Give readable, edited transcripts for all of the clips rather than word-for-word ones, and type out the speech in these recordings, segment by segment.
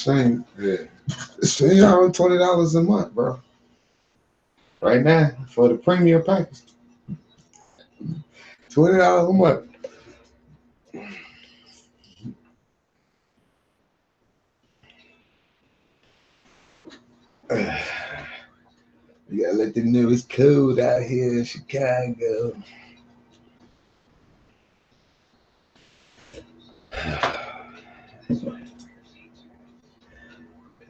Same, yeah. It's $20 a month, bro. Right now for the premium package. $20 a month. You gotta let them know it's cold out here in Chicago.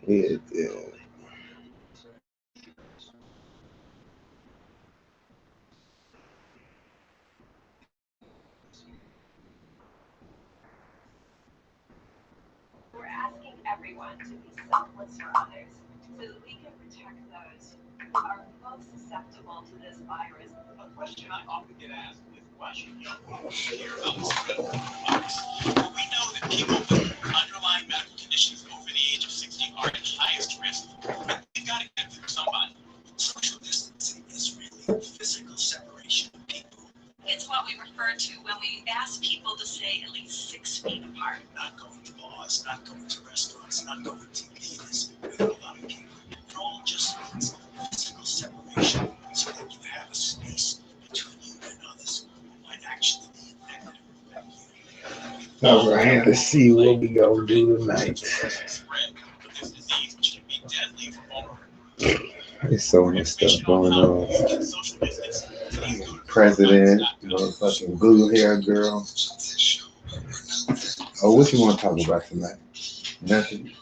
Yeah. We're asking everyone to be selfless for others so that we can protect those who are most susceptible to this virus. A question I often get asked is why should young people care about the spread of coronavirus? Well, we know that people with underlying medical conditions over the age of 60 are at highest risk. But they've got to get through somebody. Social distancing is really physical separation of people. It's what we refer to when we ask people to stay at least 6 feet apart. Not going to bars, not going to restaurants, not going to theaters with a lot of people. It all just means physical separation so that you have a space between you and others who might actually be infected. All right, let's see what we gonna do tonight. There's so much stuff going on. President, fucking blue hair girl. Oh, what you want to talk about tonight? Nothing.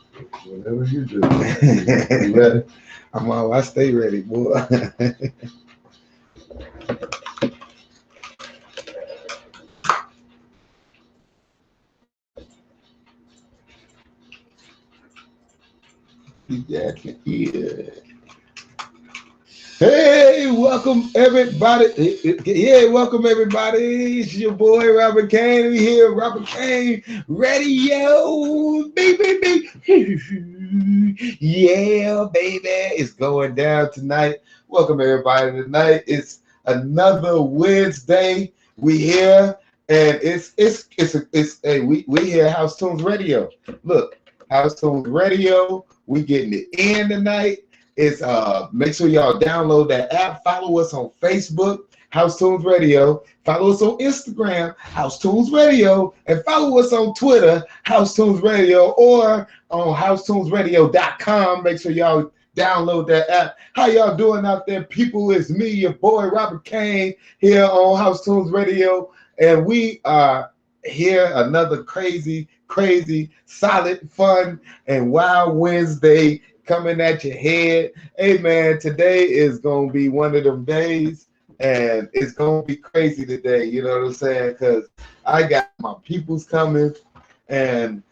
Whatever you do. You ready? I stay ready, boy. Yeah. Hey, welcome everybody. Yeah, welcome everybody. It's your boy Robert Kane. We here, Robert Kane Radio. Baby. Yeah, baby. It's going down tonight. Welcome everybody tonight. It's another Wednesday. We here, and we here House Tunes Radio. Look, House Tunes Radio. We getting it in tonight. It's make sure y'all download that app. Follow us on Facebook, House Tunes Radio. Follow us on Instagram, House Tunes Radio, and follow us on Twitter, House Tunes Radio, or on housetunesradio.com. Make sure y'all download that app. How y'all doing out there, people? It's me, your boy Robert Kane, here on House Tunes Radio, and we are here another crazy, solid, fun, and wild Wednesday coming at your head. Hey man, today is gonna be one of them days, and it's gonna be crazy today. You know what I'm saying? Because I got my peoples coming, and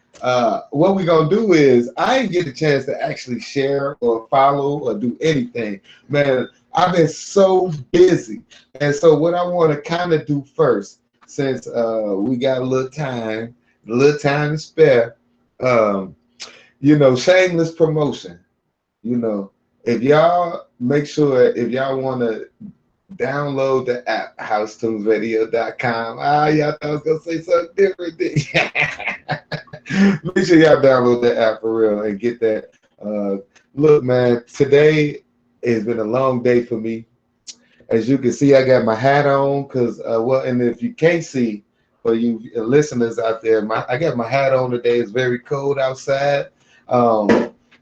what we gonna do is I didn't get a chance to actually share or follow or do anything. Man, I've been so busy, and so what I want to kind of do first, since we got a little time to spare, shameless promotion. If y'all make sure, if y'all want to download the app, housetunesradio.com. Y'all thought I was going to say something different. Make sure y'all download the app for real and get that. Look, man, today has been a long day for me. As you can see, I got my hat on because, and if you can't see, for you listeners out there, I got my hat on today. It's very cold outside.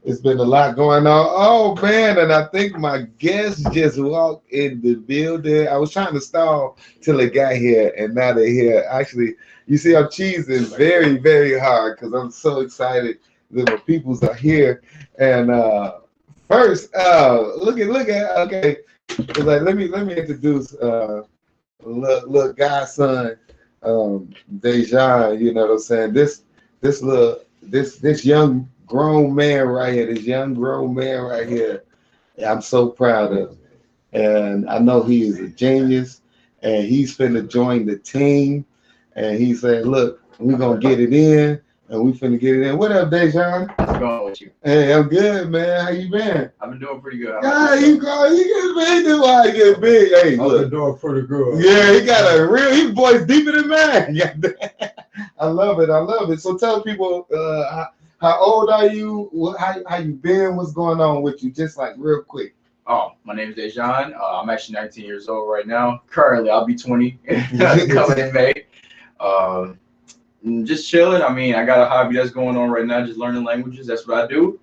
It's been a lot going on. Oh, man, and I think my guest just walked in the building. I was trying to stall till they got here, and now they're here. Actually, you see, I'm cheesing very, very hard because I'm so excited that my peoples are here. And first, look at, okay. It's like, let me introduce little godson, Dejan. You know what I'm saying? This young grown man right here, I'm so proud of him. And I know he is a genius, and he's finna join the team. And he said, look, we're gonna get it in, and we finna get it in. What up, Dejan? How's it going with you? Hey, I'm good, man. How you been? I've been doing pretty good. You get big. That's why I get big. Hey, I've been doing pretty good. Yeah, his voice deeper than mine. I love it. So tell people How old are you? How you been? What's going on with you? Just like real quick. Oh, my name is Dejan. I'm actually 19 years old right now. Currently, I'll be 20 coming in May. Just chilling. I mean, I got a hobby that's going on right now, just learning languages. That's what I do.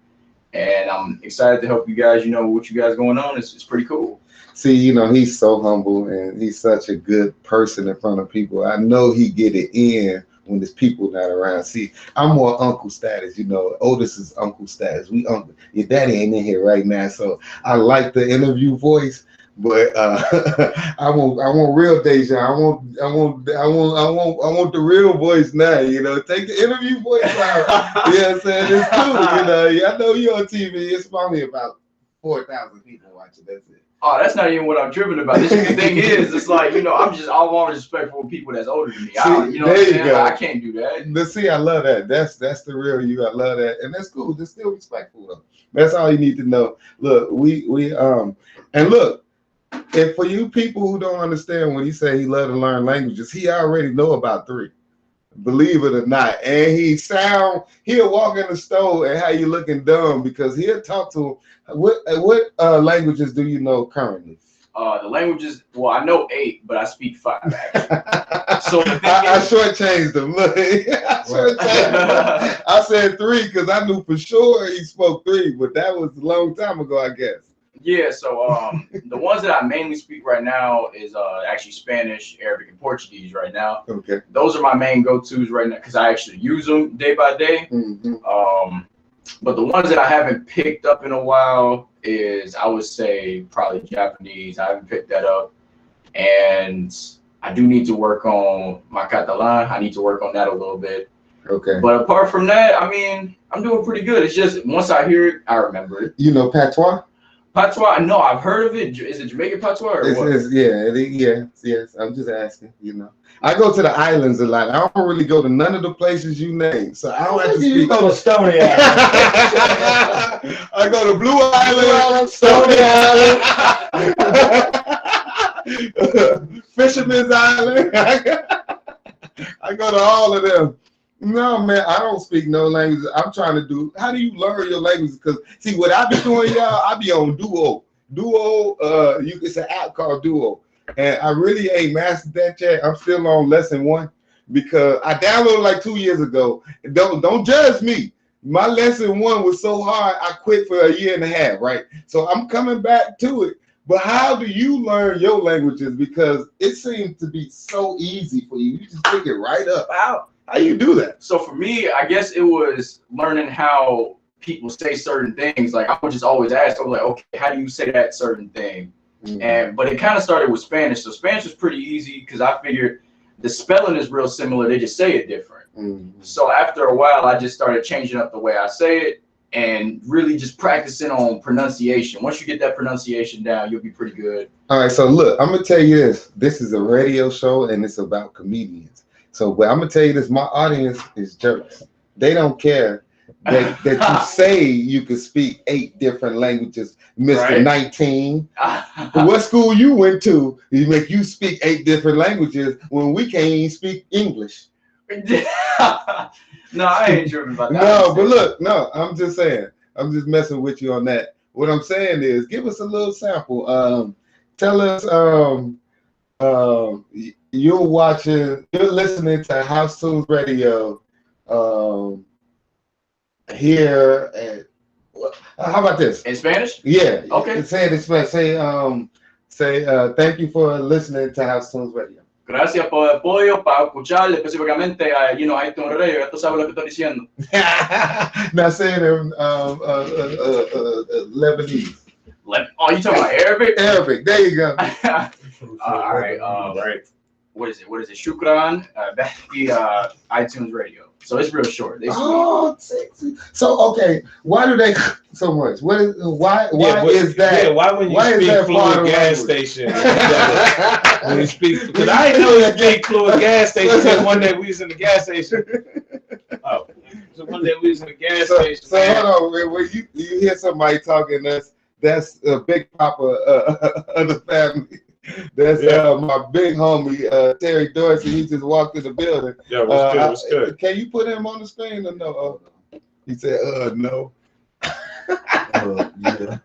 And I'm excited to help you guys. You know, what you guys going on. It's pretty cool. See, you know, he's so humble and he's such a good person in front of people. I know he get it in when there's people not around. See, I'm more uncle status, you know. Otis is uncle status. We uncle. Your daddy ain't in here right now, so I like the interview voice, but I want real Deja. I want the real voice now. You know, take the interview voice out. You know what I'm saying? It's cool. You know, I know you on TV. It's probably about 4,000 people watching. That's it. Oh, that's not even what I'm driven about. The thing is, it's like, you know, I'm always respectful of people that's older than me. You know what I'm saying? I can't do that. But see, I love that. That's the real you. I love that, and that's cool. Just still respectful though. That's all you need to know. Look, and look, if for you people who don't understand when he say he love to learn languages, he already know about 3. Believe it or not, and he'll walk in the store and how you looking dumb because he'll talk to him. What languages do you know currently? The languages, well, I know 8, but I speak 5 actually. So I shortchanged him. Look, I said 3 because I knew for sure he spoke 3, but that was a long time ago, I guess. Yeah, so the ones that I mainly speak right now is actually Spanish, Arabic, and Portuguese right now. Okay. Those are my main go-tos right now because I actually use them day by day. Mm-hmm. But the ones that I haven't picked up in a while is, I would say, probably Japanese. I haven't picked that up. And I do need to work on my Catalan. I need to work on that a little bit. Okay. But apart from that, I mean, I'm doing pretty good. It's just, once I hear it, I remember it. You know patois? Patois, no, I've heard of it. Is it Jamaican patois or what? Yes. I'm just asking, you know. I go to the islands a lot. I don't really go to none of the places you name, so I don't have to speak. You go to Stony Island. I go to Blue Island, Stony Island, Fisherman's Island. I go to all of them. No, man, I don't speak no language. I'm trying to do. How do you learn your language? Because see, what I be doing, y'all, I be on Duo. It's an app called Duo. And I really ain't mastered that yet. I'm still on lesson 1 because I downloaded like 2 years ago. Don't judge me. My lesson 1 was so hard, I quit for a year and a half, right? So I'm coming back to it. But how do you learn your languages? Because it seems to be so easy for you. You just pick it right up. How you do that? So for me, I guess it was learning how people say certain things. Like I would just always ask, I'm like, okay, how do you say that certain thing? Mm-hmm. But it kind of started with Spanish. So Spanish was pretty easy because I figured the spelling is real similar. They just say it different. Mm-hmm. So after a while, I just started changing up the way I say it and really just practicing on pronunciation. Once you get that pronunciation down, you'll be pretty good. All right. So look, I'm going to tell you this. This is a radio show and it's about comedians. So, but I'm going to tell you this. My audience is jerks. They don't care that you say you can speak 8 different languages, Mr. Right. 19. What school you went to? You make you speak 8 different languages when we can't even speak English. No, I ain't tripping about that. No, but look, no, I'm just saying. I'm just messing with you on that. What I'm saying is, give us a little sample. Tell us, you're listening to House Tunes Radio. Here at, how about this? In Spanish? Yeah. Okay. Say it in Spanish. Say thank you for listening to House Tunes Radio. Gracias por el apoyo para escuchar específicamente a iTunes Radio. Ya tú sabes lo que estoy diciendo. Now say it in Lebanese. Oh, you talking about Arabic? Arabic. There you go. All right. Right. What is it? Shukran. iTunes Radio. So it's real short. Sexy. So okay, why do they so much? Why is that? Yeah, why when you speak fluid gas station? When you speak, because I didn't know you speak fluid gas station until one day we was in the gas station. Oh, so one day we was in the gas station. So hold on, when you hear somebody talking, that's a big papa of the family. That's my big homie, Terry Dorsey. He just walked in the building. Yeah, what's good? Can you put him on the screen or no? He said, no. Yeah.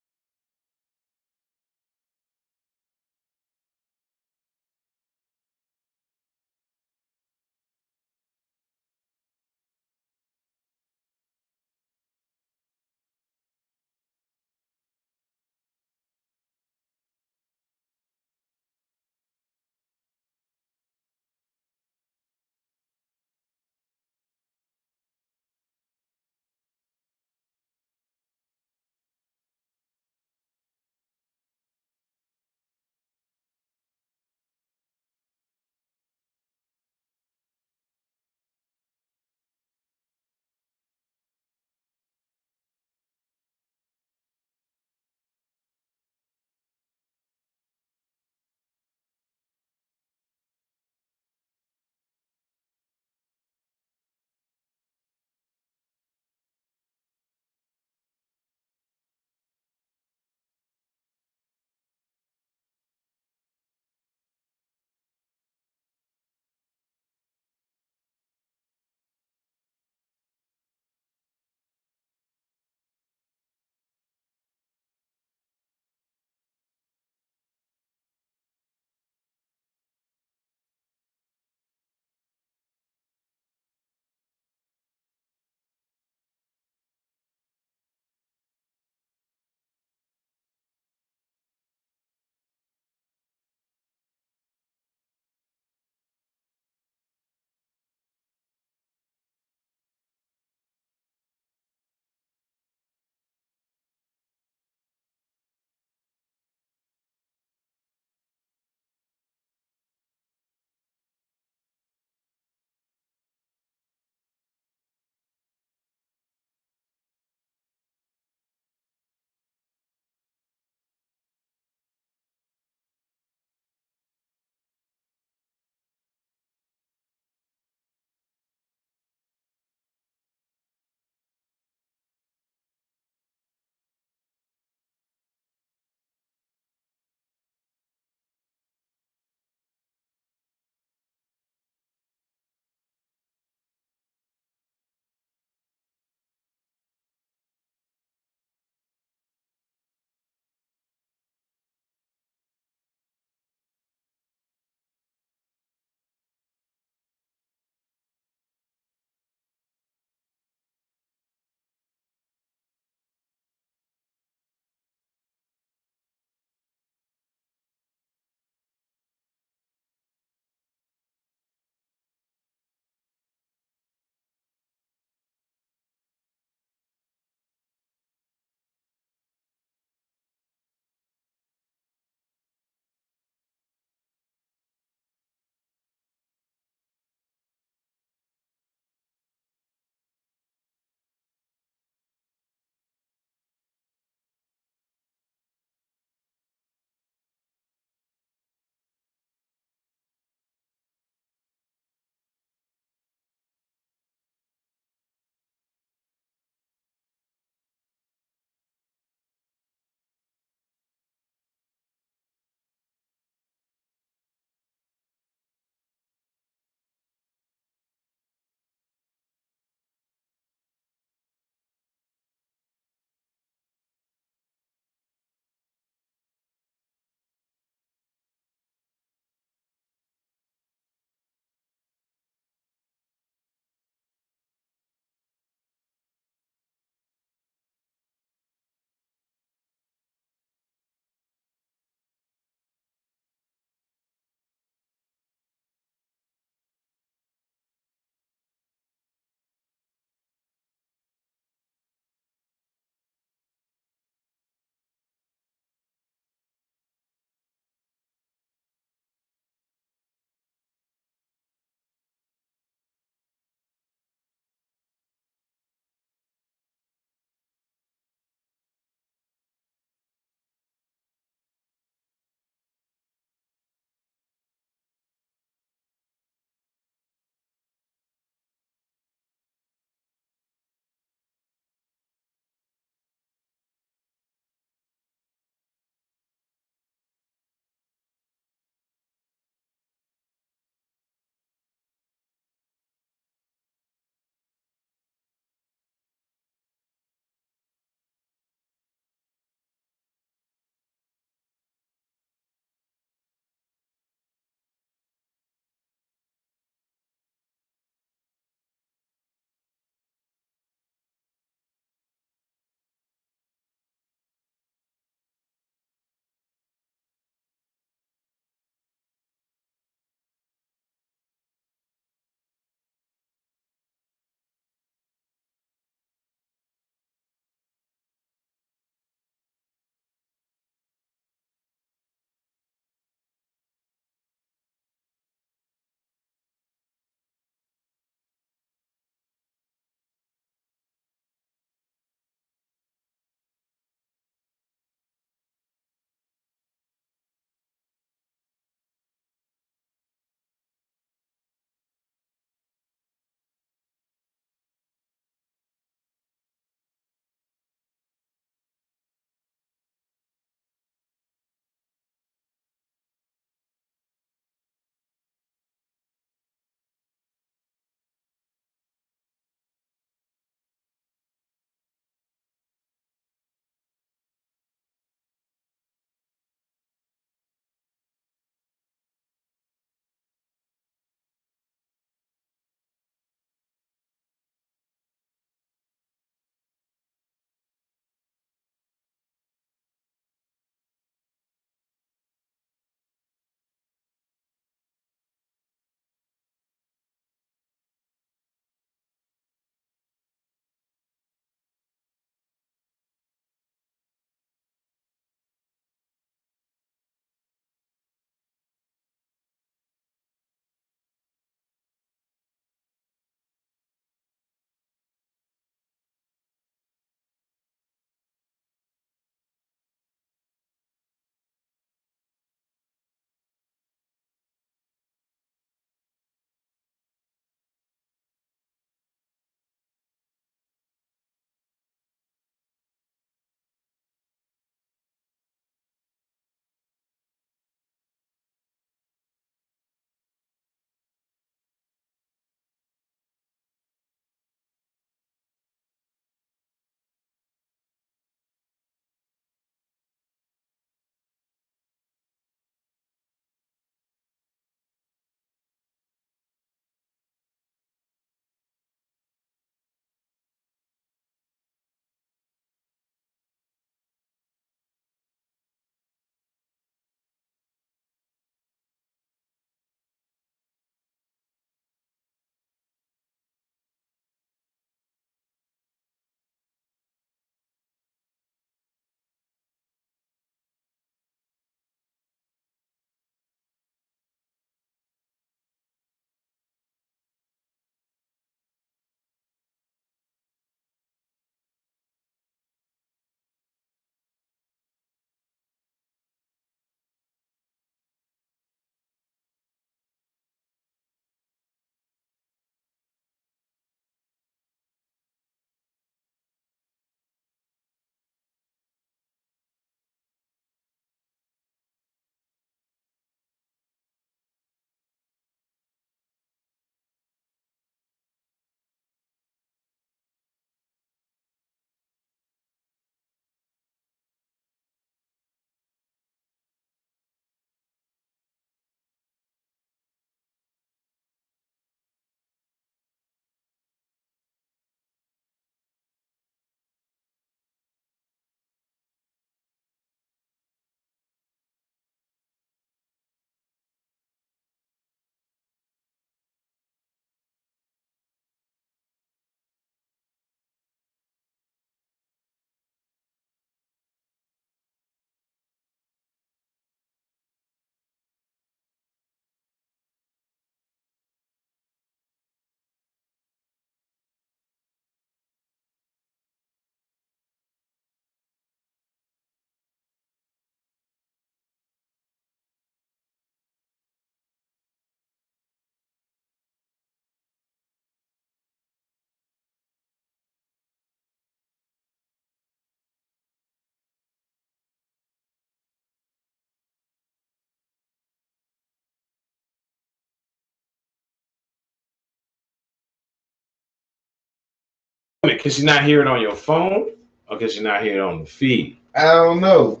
Because you're not hearing it on your phone, or because you're not hearing it on the feed? I don't know.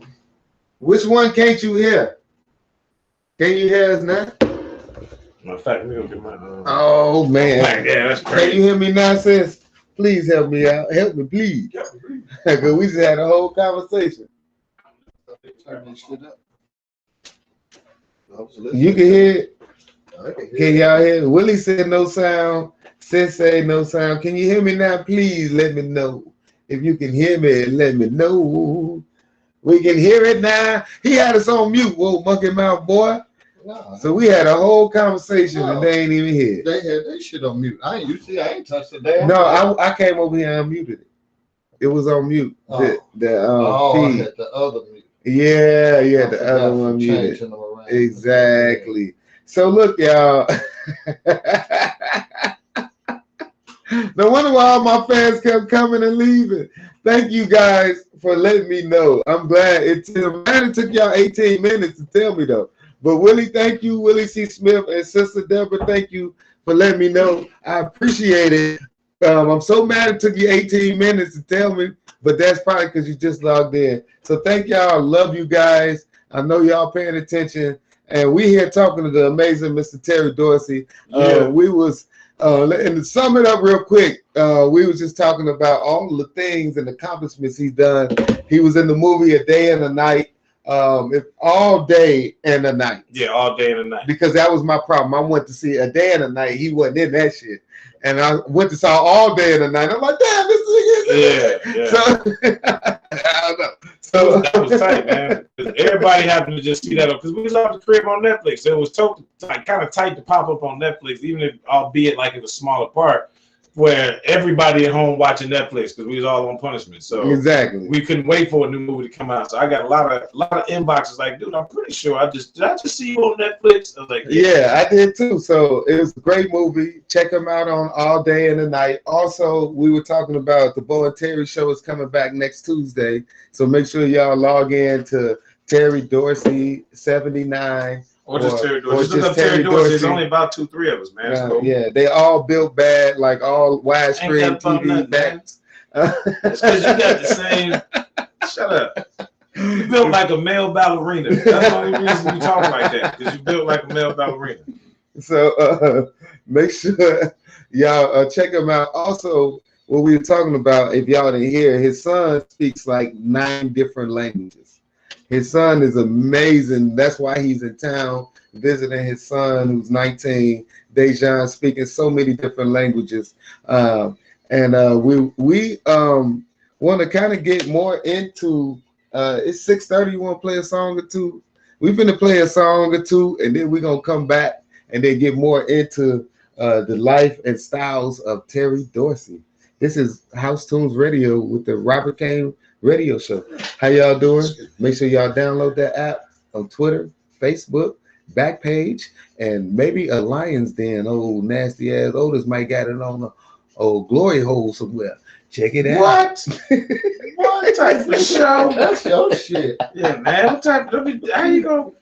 Which one can't you hear? Can you hear us now? Matter of fact, we're gonna get my. Oh man, Yeah, that's can crazy. you hear me now, sis? Please help me out. Help me, please. Because we just had a whole conversation. Turn this shit up. You can hear it. I can hear Can it. y'all hear? Willie said no sound. Sensei no sound. Can you hear me now? Please let me know. If you can hear me, let me know. We can hear it now. He had us on mute, whoa, monkey mouth boy. Nah, So we had a whole conversation and No. they ain't even here. they had that shit on mute. I ain't touched the damn. No, I came over here and unmuted it. It was on mute. Oh. The I feed. had the other mute. Yeah, I the forgot other from one muted. changing them around. Exactly. So look, y'all. No wonder why all my fans kept coming and leaving. Thank you guys for letting me know. I'm glad it took y'all 18 minutes to tell me though. But Willie, thank you, Willie C. Smith and Sister Deborah. Thank you for letting me know. I appreciate it. I'm so mad it took you 18 minutes to tell me, but that's probably because you just logged in. So thank y'all. Love you guys. I know y'all paying attention. And we here talking to the amazing Mr. Terry Dorsey. We was and to sum it up real quick, we was just talking about all the things and accomplishments he's done. He was in the movie A Day and a Night, all day and a night. Yeah, all day and a night. Because that was my problem. I went to see A Day and a Night. He wasn't in that shit. And I went to saw All Day and a Night. I'm like, damn, this is Yeah. So I don't know. So That was tight, man. 'Cause everybody happened to just see that because we was off the crib on Netflix. So it was kind of tight to pop up on Netflix, even if albeit like in a smaller part, where everybody at home watching Netflix because we was all on punishment. So exactly. we couldn't wait for a new movie to come out. So I got a lot of inboxes like, dude, I'm pretty sure did I just see you on Netflix? I was like, yeah, I did too. So it was a great movie. Check them out on All Day and a Night. Also, we were talking about the Bo and Terry show is coming back next Tuesday. So make sure y'all log in to Terry Dorsey 79. Or just Terry Dorsey. Or Just look just up Terry Terry Dorsey. There's Dorsey. only about 2-3 of us, man. It's cool. Yeah, they all built bad, like all widescreen Ain't that about TV nothing, backs. It's because you got the same. Shut up. You built like a male ballerina. That's the only reason you talk like that, because you built like a male ballerina. So make sure y'all check him out. Also, what we were talking about, if y'all didn't hear, his son speaks like 9 different languages. His son is amazing. That's why he's in town visiting his son, who's 19. Dejan, speaking so many different languages. We want to kind of get more into. It's 6:30. You want to play a song or two? We're going to play a song or two, and then we're going to come back and then get more into the life and styles of Terry Dorsey. This is House Tunes Radio with the Robert Kane Radio Show. How y'all doing? Make sure y'all download that app on Twitter, Facebook, Backpage, and maybe a Lion's Den. Old nasty ass Otis might got it on a old glory hole somewhere. Check it out. What? What type of show? That's your shit. Yeah, man. What type? How you go?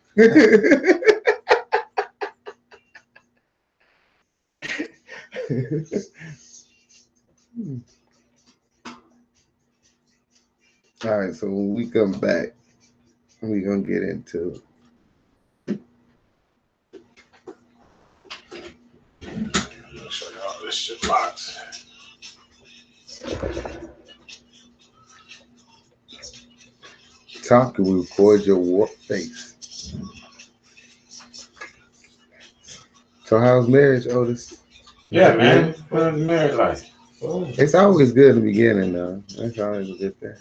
All right, so when we come back, we're gonna get into Show y'all this shit locked. talk and we record your warp face. So how's marriage, Otis? Yeah, man. What's marriage like? It's always good in the beginning, though. That's always a good thing.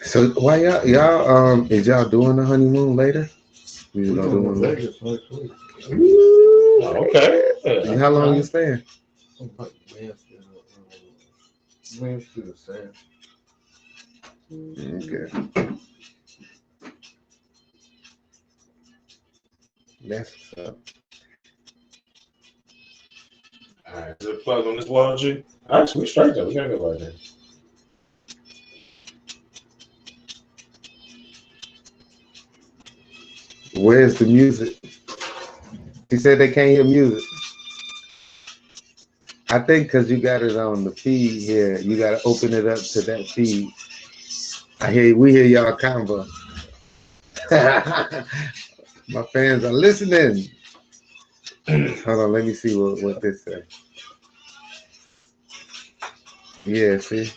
So why y'all is y'all doing the honeymoon later? We We're gonna going do to one Vegas next week. Okay. later. How long you staying? Wednesday to Saturday. Okay. That's what's up. All right. Is it plug on this wall, G? Actually, we straight though. We gotta go right there. Where's the music? He said they can't hear music. I think because you got it on the feed here, you got to open it up to that feed. We hear y'all convo. My fans are listening. Hold on, let me see what this says. Yeah, see.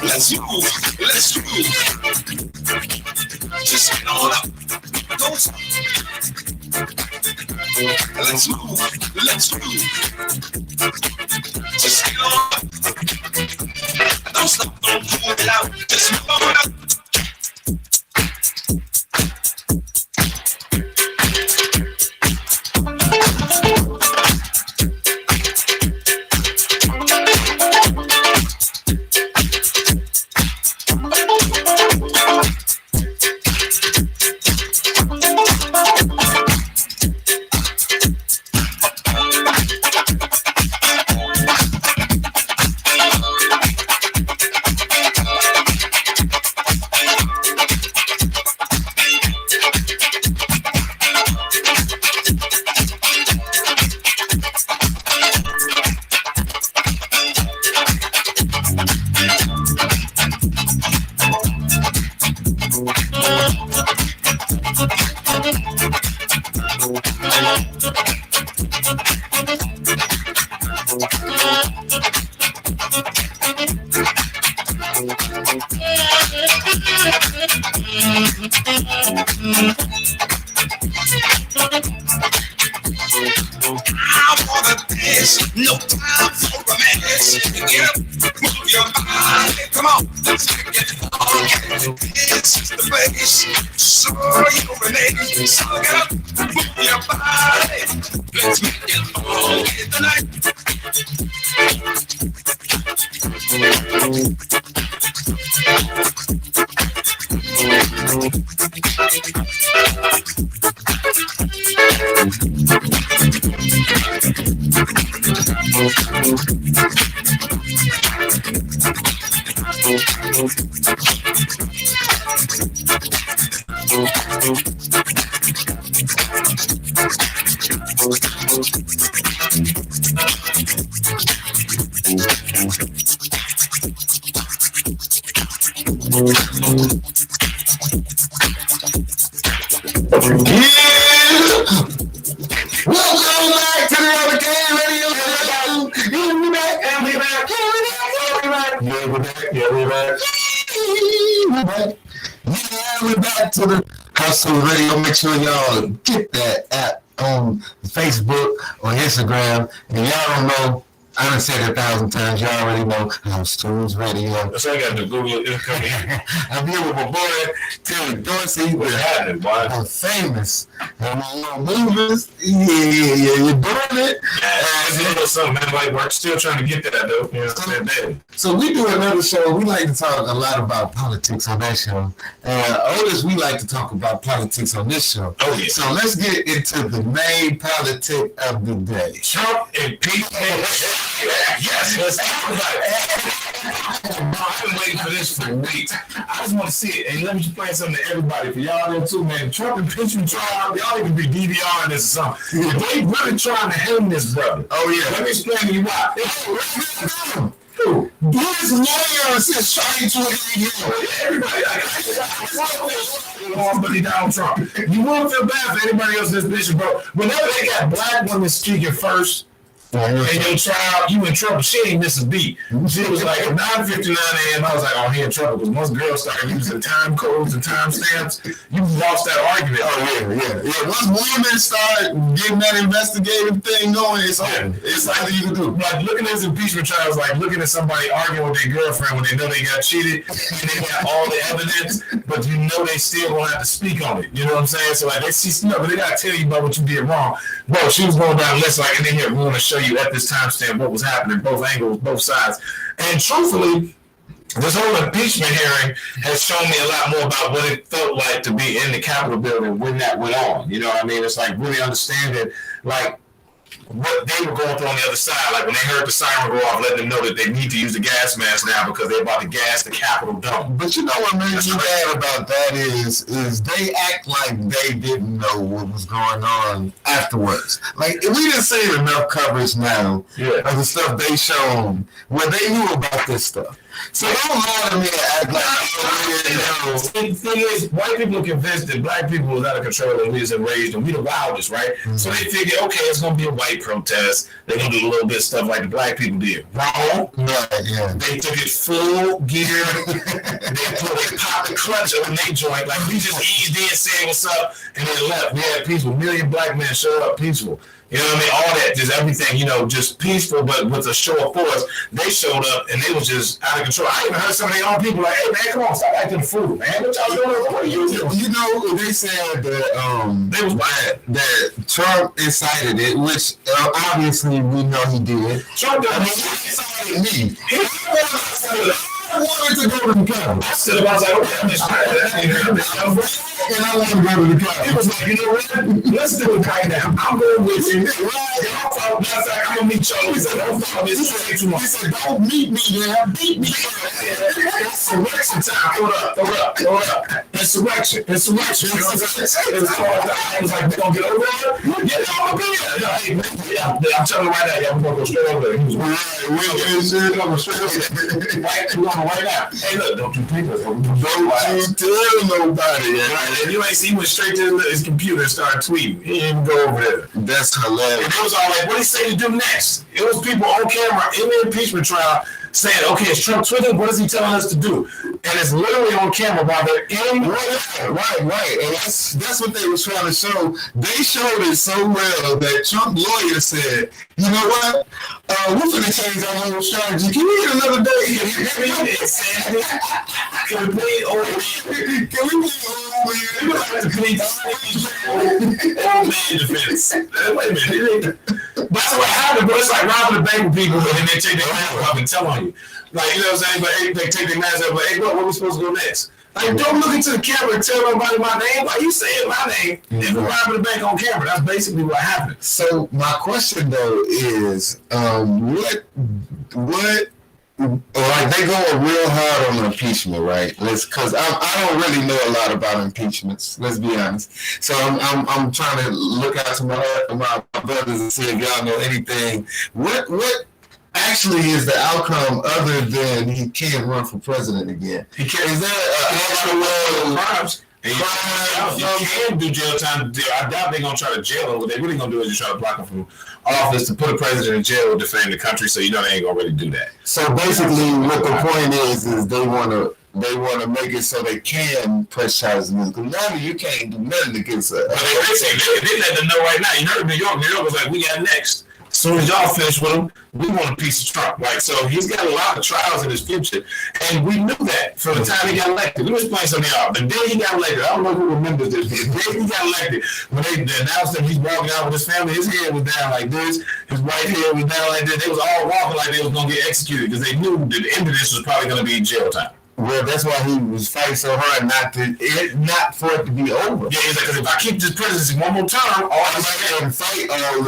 Let's move. Let's move. Just get on up. Don't stop. Let's move. Let's move. Just get on up. Don't stop. Don't pull it out. Just move on up. No time for romance. Get up, move your body. Come on, let's get it on. This is the place. So you remain. So get up, move your body. Let's make it all in the night. Welcome back to the other KANE Radio Show. We're back and we're back. We're back to the Hustle Radio. Make sure y'all get that app on Facebook or Instagram. And y'all don't know, I done said it 1,000 times. Y'all already know House Tunes Radio. So I got to Google it. I'm here with my boy, Terry Dorsey. What's happening, boy? I'm famous. I'm movers. Yeah, you're doing it. It's a little something, man. Like, we're still trying to get that, though. You know what I'm saying? So we do another show. We like to talk a lot about politics on that show. Otis, we like to talk about politics on this show. Oh, yeah. So let's get into the main politic of the day. Trump impeachment. Yes, let's talk about it. I've been waiting for this for weeks. I just want to see it. And let me just play something to everybody. For y'all there too, man. Trump impeachment trial, y'all need to be DVRing this or something. They really trying to hang this brother. Oh, yeah. Let me explain to you why. His lawyers is trying to hang him. Everybody, on Buddy Donald Trump. You won't feel bad for anybody else in this picture, bro. Whenever they got black women speaking first, and your child, you in trouble. She ain't miss a beat. She was like, at 9:59 a.m., I was like, oh, he in trouble. Because once girls started using time codes and time stamps, you lost that argument. Oh, yeah. Once women start getting that investigative thing going, it's over. It's nothing you can do. Like, looking at this impeachment trial is like looking at somebody arguing with their girlfriend when they know they got cheated and they got all the evidence, but you know they still gonna have to speak on it. You know what I'm saying? So, like, they see, no, but they gotta tell you about what you did wrong. Bro, she was going down the list, like, and then here, we want to show you at this timestamp what was happening, both angles, both sides. And truthfully, this whole impeachment hearing has shown me a lot more about what it felt like to be in the Capitol building when that went on. You know what I mean? It's like really understanding, like, what they were going through on the other side. Like when they heard the siren go off, letting them know that they need to use the gas mask now because they're about to gas the Capitol dome. But you know what makes me mad about that is they act like they didn't know what was going on afterwards. Like, we didn't see enough coverage now of the stuff they shown where they knew about this stuff. So don't lie to me and act like The thing is, white people are convinced that black people was out of control and we was enraged and we the wildest, right? Mm-hmm. So they figure, okay, it's gonna be a white protest. They're gonna do a little bit of stuff like the black people did. Wrong. Yeah. They took it full gear. they popped the clutch on their joint. Like we just eased in, saying what's up, and then left. We had peaceful. A million black men showed up peaceful. You know what I mean? All that, just everything, you know, just peaceful, but with a show of force. They showed up and they was just out of control. I even heard some of their own people like, hey, man, come on, stop acting the fool, man. What y'all doing? What are you doing? You know, they said that they was bad, that Trump incited it, which obviously we know he did. Trump done incited me. I wanted to go to the Capitol. I stood up, I was like, okay, I'm just and I want to go to the Capitol. It was like, you know what? Let's do it right now. I'm going with you. I'm gonna meet y'all. He said, don't follow me. He said, don't meet me there. Beat me. Insurrection time. Hold up. Insurrection. You know what I'm saying? I was like, we gonna get over there? Yeah, I'm gonna be there. I'm telling you right now, we're gonna go straight over there. He was right. We're going straight over there. We're going right now. Hey, look, don't you think this? Don't you tell nobody. And you ain't see, he went straight to his computer and started tweeting. He didn't even go over there. That's hilarious. And it was all like, what did he say to do next? It was people on camera in the impeachment trial saying, okay, is Trump tweeting? What is he telling us to do? And it's literally on camera while they're in. Right. And that's what they were trying to show. They showed it so well that Trump lawyer said, you know what? We're going to change our whole strategy. Can we get another day? Can we play old man? Can we play old man? We don't have to plead old man defense. Wait a minute. But that's what happened, bro. It's like robbing the bank with people, and then they take their mask off and tell on you. Like, you know what I'm saying? But hey, they take their mask off, but hey, bro, where we supposed to go next? Like, don't look into the camera and tell nobody my name. Why you saying my name? If we're robbing the bank on camera, that's basically what happened. So my question though is, what? Like they go real hard on impeachment, right? Because I don't really know a lot about impeachments. Let's be honest. So I'm trying to look out to my brothers and see if y'all know anything. What actually is the outcome other than he can't run for president again? He can't. Is there crimes? You can do jail time. I doubt they're gonna try to jail him. What they're really gonna do is just try to block him from office to put a president in jail to defend the country. So you know they ain't gonna really do that. So basically, what the point is they want to make it so they can press charges against him. Now you can't do nothing against us. They let them know right now. You heard New York. New York was like, we got next. As soon as y'all finish with him, we want a piece of Trump. Like, so he's got a lot of trials in his future. And we knew that from the time he got elected. Let me explain something to y'all. The day he got elected, I don't know who remembers this, but the day he got elected, when they announced that he's walking out with his family, his head was down like this, his right head was down like this. They was all walking like they was going to get executed because they knew that the end of this was probably going to be jail time. Well, that's why he was fighting so hard not for it to be over. Yeah, he's like, because if I keep this presidency one more term, all I'm going to fight all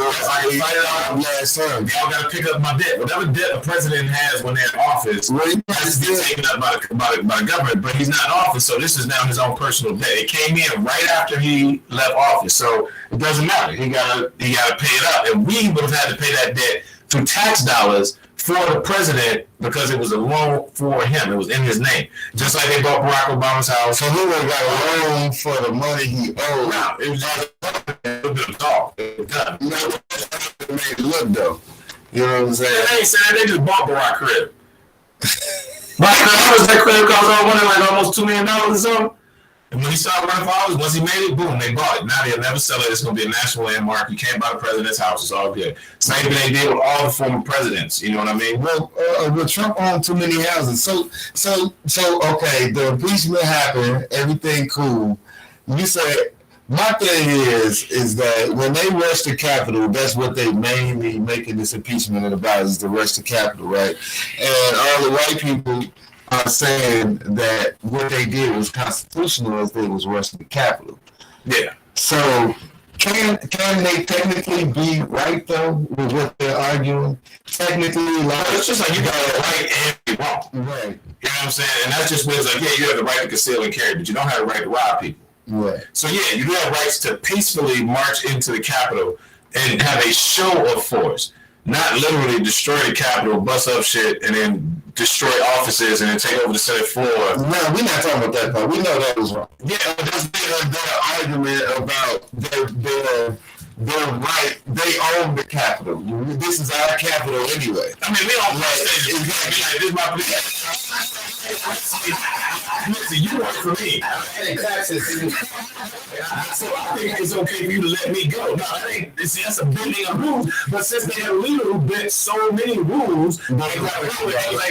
last term. Y'all got to pick up my debt. Whatever debt a president has when they're in office, has to be taken up by the government, but he's not in office, so this is now his own personal debt. It came in right after he left office, so it doesn't matter. He gotta pay it up, and we would have had to pay that debt through tax dollars for the president because it was a loan for him. It was in his name. Just like they bought Barack Obama's house. So he would have got a loan for the money he owed. No, it was just a little bit of talk. It was done. You know, it made it look though. You know what I'm saying? They ain't saying they just bought Barack crib. That crib cost almost $2 million or something. And when he started running for office, once he made it, boom, they bought it. Now they'll never sell it. It's going to be a national landmark. You can't buy the president's house. It's all good. Same thing they did with all the former presidents. You know what I mean? Well, Trump owned too many houses. So, okay, the impeachment happened. Everything cool. You say, my thing is that when they rush the Capitol, that's what they mainly making this impeachment about, is to rush the Capitol, right? And all the white people are saying that what they did was constitutional as they was rushing the Capitol. Yeah. So can they technically be right though with what they're arguing? Technically, like it's just like you got a right and a wrong. Right. You know what I'm saying? And that's just where it's like, yeah, you have the right to conceal and carry, but you don't have the right to rob people. Right. So yeah, you do have rights to peacefully march into the Capitol and have a show of force. Not literally destroy the Capitol, bust up shit, and then destroy offices and then take over the Senate floor. No, we're not talking about that part. We know that was wrong. Yeah, but there's been an argument about their right. They own the Capitol. This is our Capitol anyway. I mean, we don't this is my place. Listen, you work for me. So I think it's okay for you to let me go. No, that ain't. That's a bending of rules. But since they have a leader who bent so many rules, like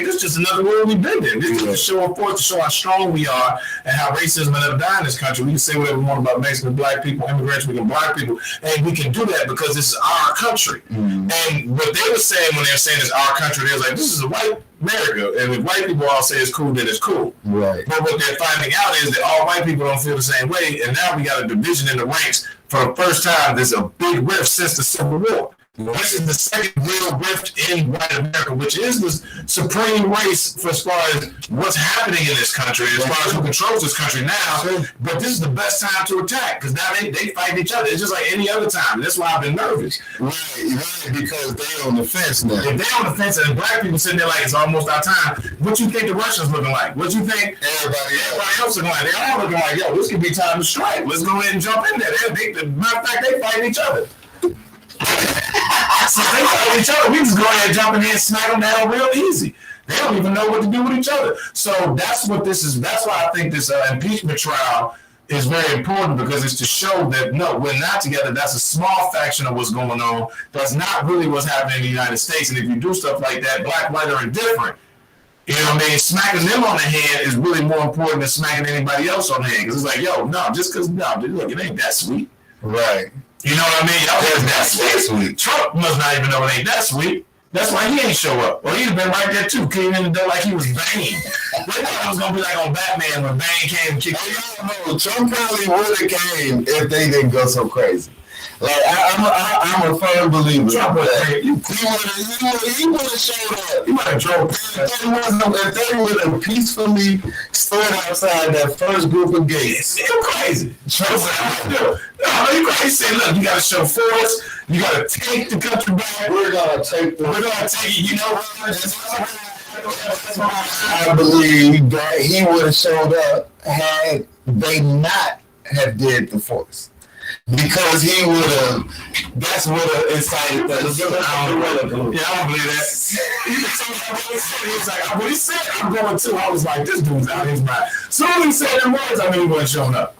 this is just another rule we bending. This is to show a force, to show how strong we are and how racism will never die in this country. We can say whatever we want about Mexican, black people, immigrants, we can black people, and we can do that because this is our country. Mm-hmm. And what they were saying when they were saying it's our country, they was like, this is a white America, and if white people all say it's cool, then it's cool. Right. But what they're finding out is that all white people don't feel the same way, and now we got a division in the ranks. For the first time, there's a big rift since the Civil War. This is the second real rift in white America, which is the supreme race for as far as what's happening in this country, as far as who controls this country now. But this is the best time to attack, because now they fight each other. It's just like any other time. That's why I've been nervous. Right, because they're on the fence now. If they're on the fence and black people sitting there like it's almost our time, what you think the Russians looking like? What you think everybody else looking like? They're all looking like, yo, this could be time to strike. Let's go ahead and jump in there. Matter of fact, they fighting each other. So they fight each other. We just go ahead and jump in here and smack them down real easy. They don't even know what to do with each other. So that's what this is. That's why I think this impeachment trial is very important, because it's to show that, no, we're not together. That's a small fraction of what's going on. That's not really what's happening in the United States. And if you do stuff like that, black, white, or indifferent, you know what I mean? Smacking them on the head is really more important than smacking anybody else on the head. Because it's like, yo, no, just because, no, look, it ain't that sweet. Right. You know what I mean? Y'all that's sweet. Trump must not even know it ain't that sweet. That's why he ain't show up. Well, he'd have been right there too, came in the door like he was Bane. They thought it was gonna be like on Batman when Bane came and kicked him. Trump probably would have came if they didn't go so crazy. Like I'm a firm believer. Trump would have. He would have showed up. He might have drove. If they would have peacefully stood outside that first group of gates. You're crazy. Trump no, you crazy. Say, look, you gotta show force. You gotta take the country back. We're gonna take it. You know what? I believe that he would have showed up had they not have did the force. Because he would have, that's what incited that. I don't believe that. He was like, when he said, I'm going to, I was like, this dude's out of his mind. Soon as he said them words, I knew he wasn't showing up.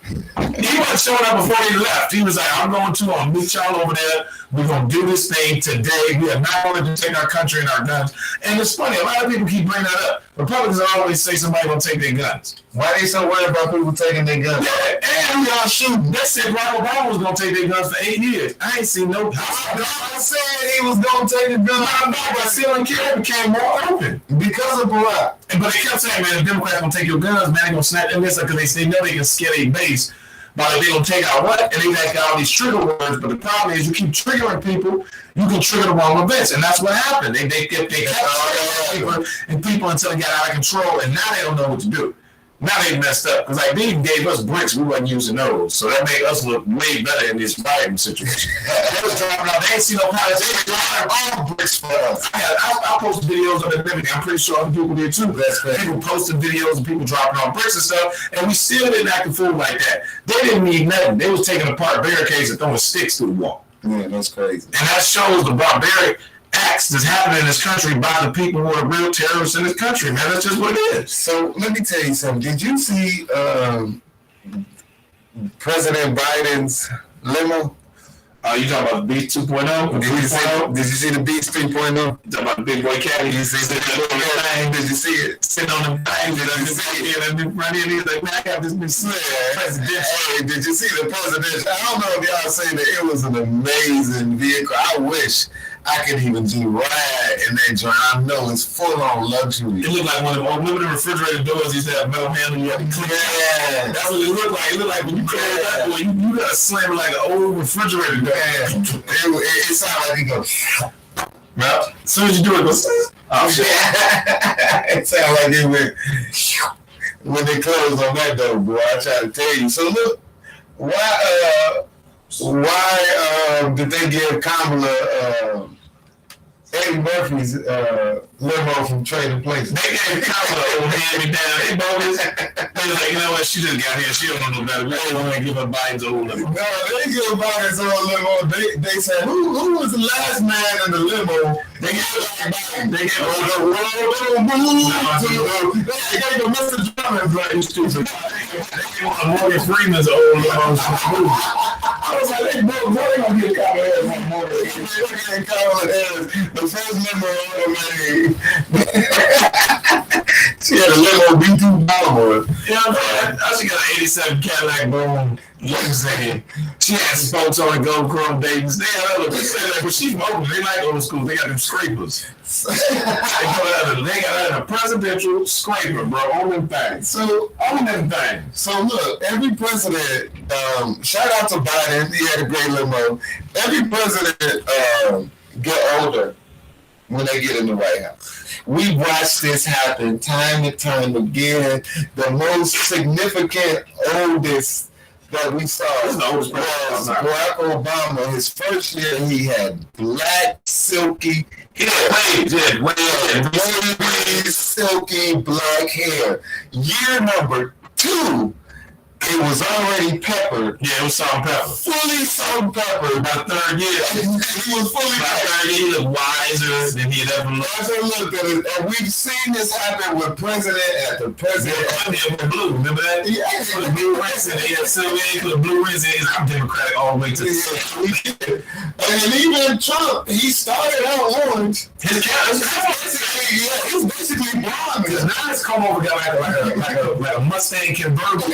He wasn't showing up before he left. He was like, I'm going to, I'll meet y'all over there. We're going to do this thing today. We are not going to take our country and our guns. And it's funny, a lot of people keep bringing that up. Republicans always say somebody going to take their guns. Why are they so worried about people taking their guns? Yeah, and y'all shoot. They said Barack Obama was going to take their guns for 8 years. I ain't seen no. I said he was going to take the guns. But stealing carry became more open because of Barack. But they kept saying, man, the Democrats going to take your guns, man, they're going to snap them because they know they can scare their base. But they're going to take out what? And they got all these trigger words. But the problem is you keep triggering people, you can trigger the wrong events. And that's what happened. They kept triggering people and people until it got out of control. And now they don't know what to do. Now they messed up because like they gave us bricks, we wasn't using those, so that made us look way better in this fighting situation. They was dropping out. They ain't see no college. They dropping all bricks for us. I posted videos of it and everything. I'm pretty sure other people did too. That's right. People posted videos of people dropping on bricks and stuff, and we still didn't act a fool like that. They didn't need nothing. They was taking apart barricades and throwing sticks through the wall. Yeah, that's crazy. And that shows the barbaric acts that's happening in this country by the people who are real terrorists in this country, man. That's just what it is. So let me tell you something. Did you see President Biden's limo? You talking about the Beast 2.0? Did you see the Beast 3.0? You talking about the big boy cat? Did you see it? Did you see it? Sitting on them things, did you see it? And then running in, he's like, man, I got this new presidential. Hey, did you see the presidential? I don't know if y'all seen it. It was an amazing vehicle. I wish I could even do ride in that joint. I know it's full on luxury. It looked like one of the remember the refrigerator doors used to have metal handle. You had to clean. Yeah, that's what it looked like. It looked like when you close that door, you gotta slam it like an old refrigerator door. It sounded like it goes. Well, as soon as you do it, it goes. Oh shit! It sounded like it went when they closed on that door, boy. I try to tell you. So look, why did they give Kamala Eddie Murphy's limo from Trading Places? They gave Kamala old hand-me-down. They bogus. They was like, you know what? She just got here. She don't know no better. We don't want to give her Biden's old limo. No, they give Biden's old limo. They said, who was the last man in the limo? They gave Biden. They gave Mr. Drummond's like, you stupid. Morgan Freeman's old limo. I was like, they gonna get Kamala Harris. The first limo ever made. She had a limo B2 Baltimore. Yeah, she got an 87 Cadillac Boom. You know what I'm saying? She had spokes on the gold chrome babies. They had other things, but she's open. They like old school. They got them scrapers. They got a presidential scraper, bro, on them things. So, on them things. So, look, every president, shout out to Biden. He had a great limo. Every president get older when they get in the White House. We watched this happen time and time again. The most significant oldest that we saw was Barack Obama. His first year, he had black, silky hair. Wavy, silky black hair. Year number 2, it was already peppered. Yeah, it was salt and pepper. Fully salt and pepper. By the third year, he was fully peppered. He looked wiser than he had ever looked at it. And we've seen this happen with president after president. Yeah, with blue, remember that? Yeah. With the blue rinse, and they had silver ink with the blue rinse, and I'm Democratic all the way to the And even Trump, he started out orange. His cat he was basically blonde. Because now it's come over, got like a Mustang convertible.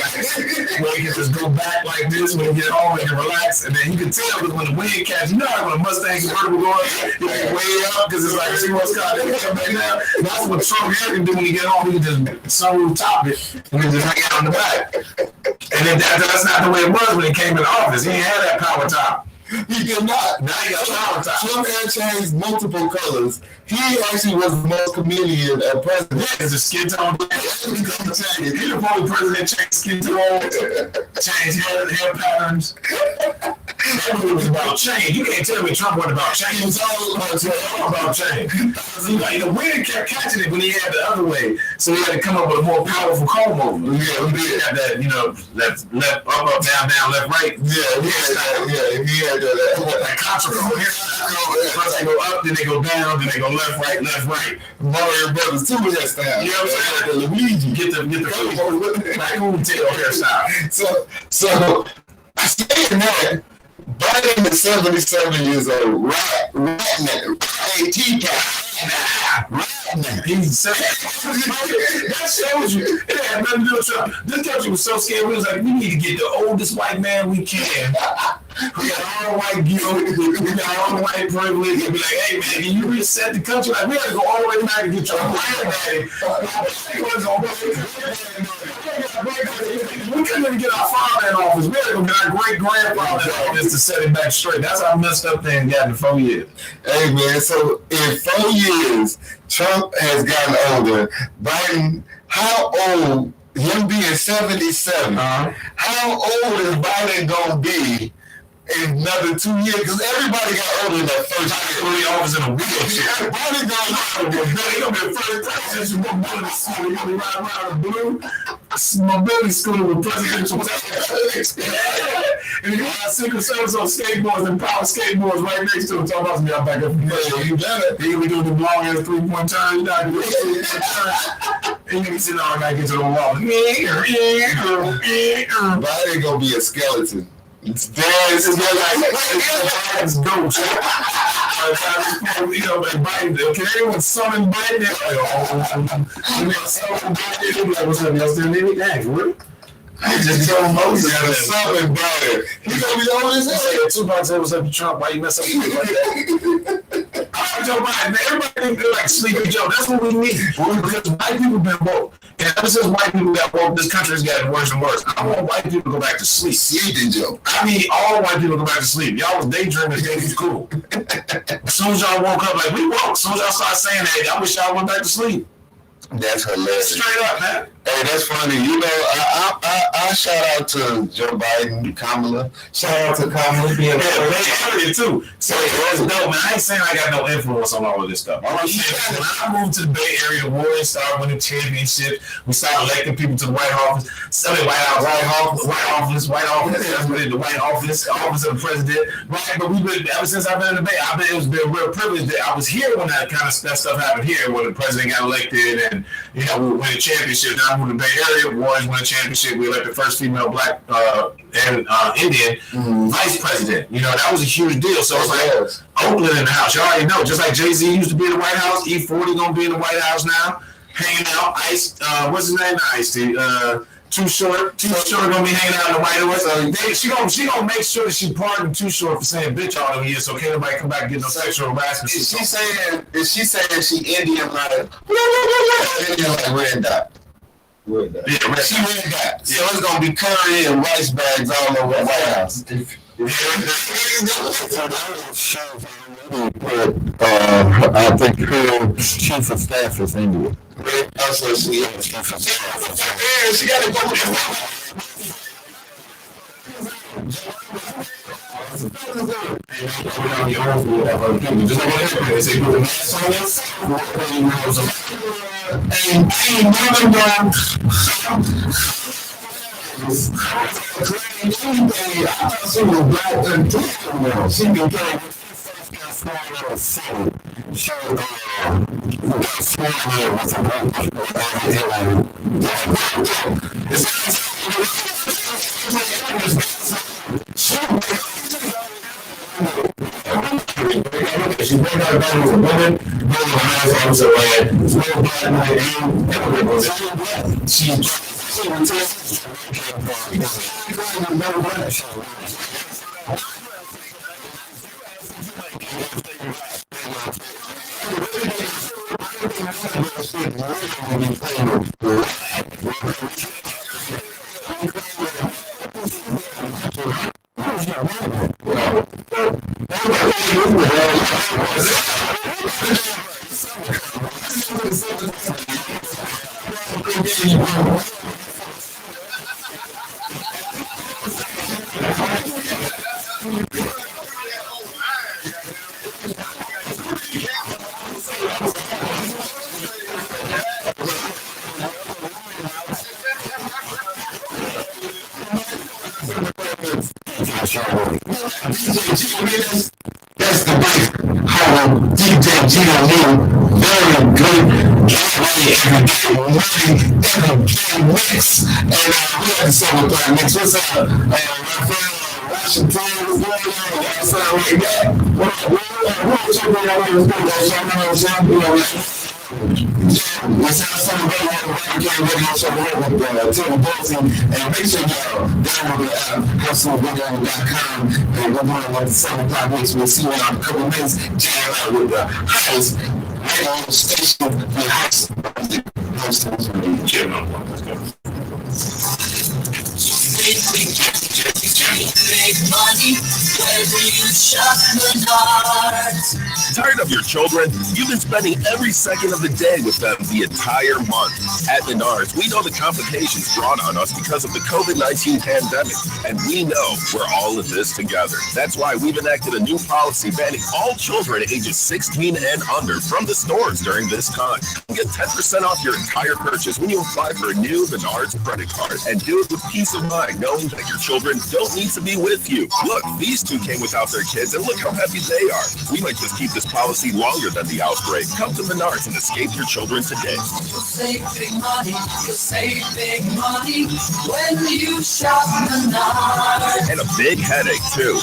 Where he can just go back like this when he get home and relax, and then you can tell because when the wind catches, you know how when a Mustang convertible go up, it can way up because it's like a sports car. They come back down. That's what Trump here can do when he get home. He can just sunroof top it and then just hang out in the back. And then that's not the way it was when he came in office. He ain't had that power top. He did not. Now he got power top. Trump had changed multiple colors. He actually was the most chameleon president. Yeah, because the skin tone. He the only president changed skin tone, changed hair patterns. Everything was about change. You can't tell me Trump wasn't about change. It was all about change. The wind kept catching it when he had the other way, so he had to come up with a more powerful comb over. Yeah, he did have that, left, up, down, left, right. Yeah, he had that controversial hairstyle. First they go up, then they go down, then they go left, right. Mario Brothers 2 hairstyle. You know what I'm saying? Luigi, get the raccoon tail hairstyle. So saying that, Biden is 77 years old. Right now. He's that shows you. It had nothing to do with Trump. This country was so scared. We was like, we need to get the oldest white man we can. We got all the white guilt. We got all the white privilege. And be like, hey man, can you reset the country? Like, we had to go all the way back and get your granddaddy. We couldn't even get our father in office. We had to go get our great-grandfather in office to set it back straight. That's how messed up things got in 4 years. Hey man, so in 4 years, Trump has gotten older. Biden, how old him being 77, how old is Biden gonna be in another 2 years? Because everybody got older in that first year. He always in a wheelchair. Everybody gonna be first presidential mobility school. He's gonna be riding around the blue mobility school with presidential tests. And he got Secret Service on skateboards and power skateboards right next to him. Talking about me, I'm back up from there. You better. He gonna be doing the long ass 3-point turn. And you can see, no, I gotta get to the wall. Biden gonna be a skeleton. It's dead. It's ghost. You know, like Biden. Okay, everyone summon Biden. What's up? Y'all still need me? Dang, what? I just told Moses got a summon Biden. He's gonna be old as hell. Tupac said, "What's up to Trump? Why you mess up with like that?" Joe Biden, everybody think they're like Sleepy Joe. That's what we need. Because white people been woke. And ever since white people got woke, this country's gotten worse and worse. I want white people to go back to sleep. Sleeping Joe. I need all white people to go back to sleep. Y'all was daydreaming, things was cool. As soon as y'all woke up, like we woke. As soon as y'all started saying that, I wish y'all went back to sleep. That's hilarious. Straight up, man. Hey, that's funny. You know, I shout out to Joe Biden, Kamala. Shout out to Kamala being Bay Area too. So that's dope, man. I ain't saying I got no influence on all of this stuff. All I'm saying is when I moved to the Bay Area, the Warriors started winning championships. We started electing people to the White Office. White Office. That's what it is, the White Office, office of the president. Right, but we've been ever since I've been in the Bay. It's been a real privilege that I was here when that kind of stuff happened here, when the president got elected and we won a championship. Now I'm in the Bay Area. Warriors won a championship. We elected the first female black and Indian vice president. That was a huge deal. So it's like Oakland in the house. You already know. Just like Jay-Z used to be in the White House, E40 gonna be in the White House now, hanging out. Ice, what's his name? Not Ice-T. Too Short gonna be hanging out in the White House. She gonna make sure that she pardoned Too Short for saying bitch all them years, so can't nobody come back and get no sexual harassment. Is she saying she Indian like Indian like Red Dot? Red Dot. Yeah, she Red Dot. So it's gonna be curry and rice bags all over the White House. I think her chief of staff is Indian. Also, she is chief of staff. Yeah, she got to go with she brought out a woman, that's the best. How DJ Gino very good. Every mix. And we had the summer time mix. What's up? Washington, what's going on? Y'all sound like that. Let's have some radio show with Tim Dorsey, and make sure y'all download the app, hustlevideo.com, and we're going on the 7 o'clock weeks. We'll see you in a couple of minutes, jam out with the hottest radio station, the hottest jam out. Let's go. Big money, whether you shop Menards, Tired of your children? You've been spending every second of the day with them the entire month. At Menards, we know the complications brought on us because of the COVID-19 pandemic, and we know we're all in this together. That's why we've enacted a new policy banning all children ages 16 and under from the stores during this time. Get 10% off your entire purchase when you apply for a new Menards credit card, and do it with peace of mind knowing that your children don't need to be with you. Look, these two came without their kids, and look how happy they are. We might just keep this policy longer than the outbreak. Come to Menards and escape your children today. You'll save big money. You'll save big money when you shop Menards. And a big headache, too.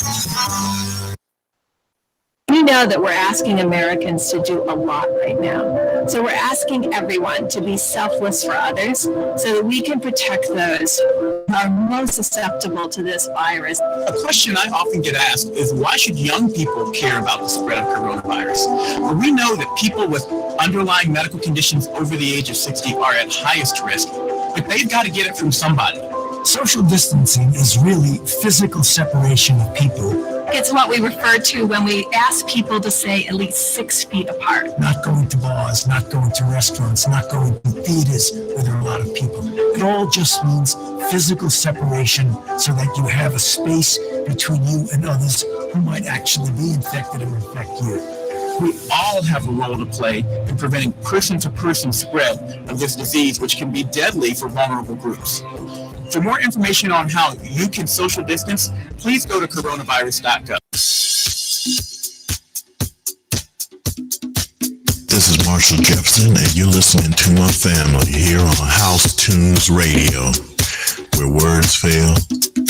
We know that we're asking Americans to do a lot right now. So we're asking everyone to be selfless for others so that we can protect those who are most susceptible to this virus. A question I often get asked is, why should young people care about the spread of coronavirus? Well, we know that people with underlying medical conditions over the age of 60 are at highest risk, but they've got to get it from somebody. Social distancing is really physical separation of people. It's what we refer to when we ask people to stay at least 6 feet apart. Not going to bars, not going to restaurants, not going to theaters where there are a lot of people. It all just means physical separation so that you have a space between you and others who might actually be infected or infect you. We all have a role to play in preventing person-to-person spread of this disease, which can be deadly for vulnerable groups. For more information on how you can social distance, please go to coronavirus.gov. This is Marshall Jefferson, and you're listening to my family here on House Tunes Radio, where words fail,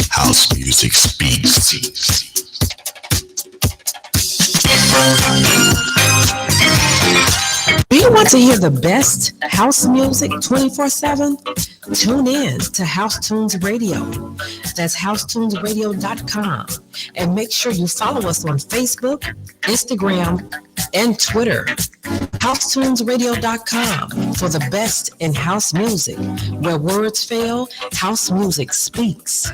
house music speaks. Do you want to hear the best house music 24/7? Tune in to House Tunes Radio. That's housetunesradio.com. And make sure you follow us on Facebook, Instagram, and Twitter. HouseTunesRadio.com for the best in house music. Where words fail, house music speaks.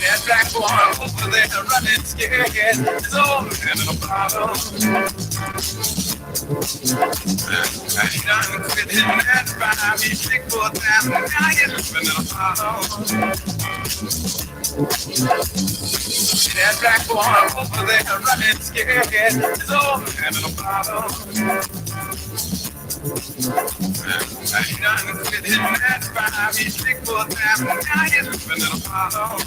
That black boy over there running scared is all in a bottle. I done quit him and buy me sick for time. Now you're living in a bottle. That black boy over there running scared is all in a bottle. I done quit him and buy me sick for time. Now you're living in a bottle.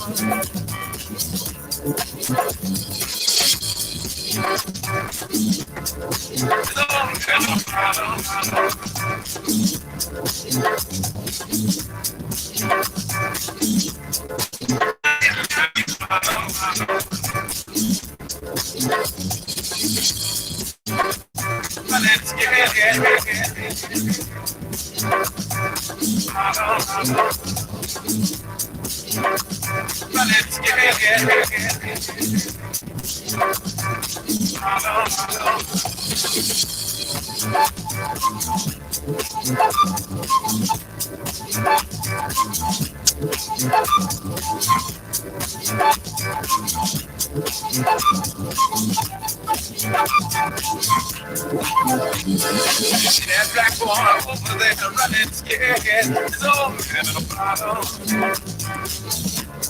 That black boy over there running scared is all in a bottle.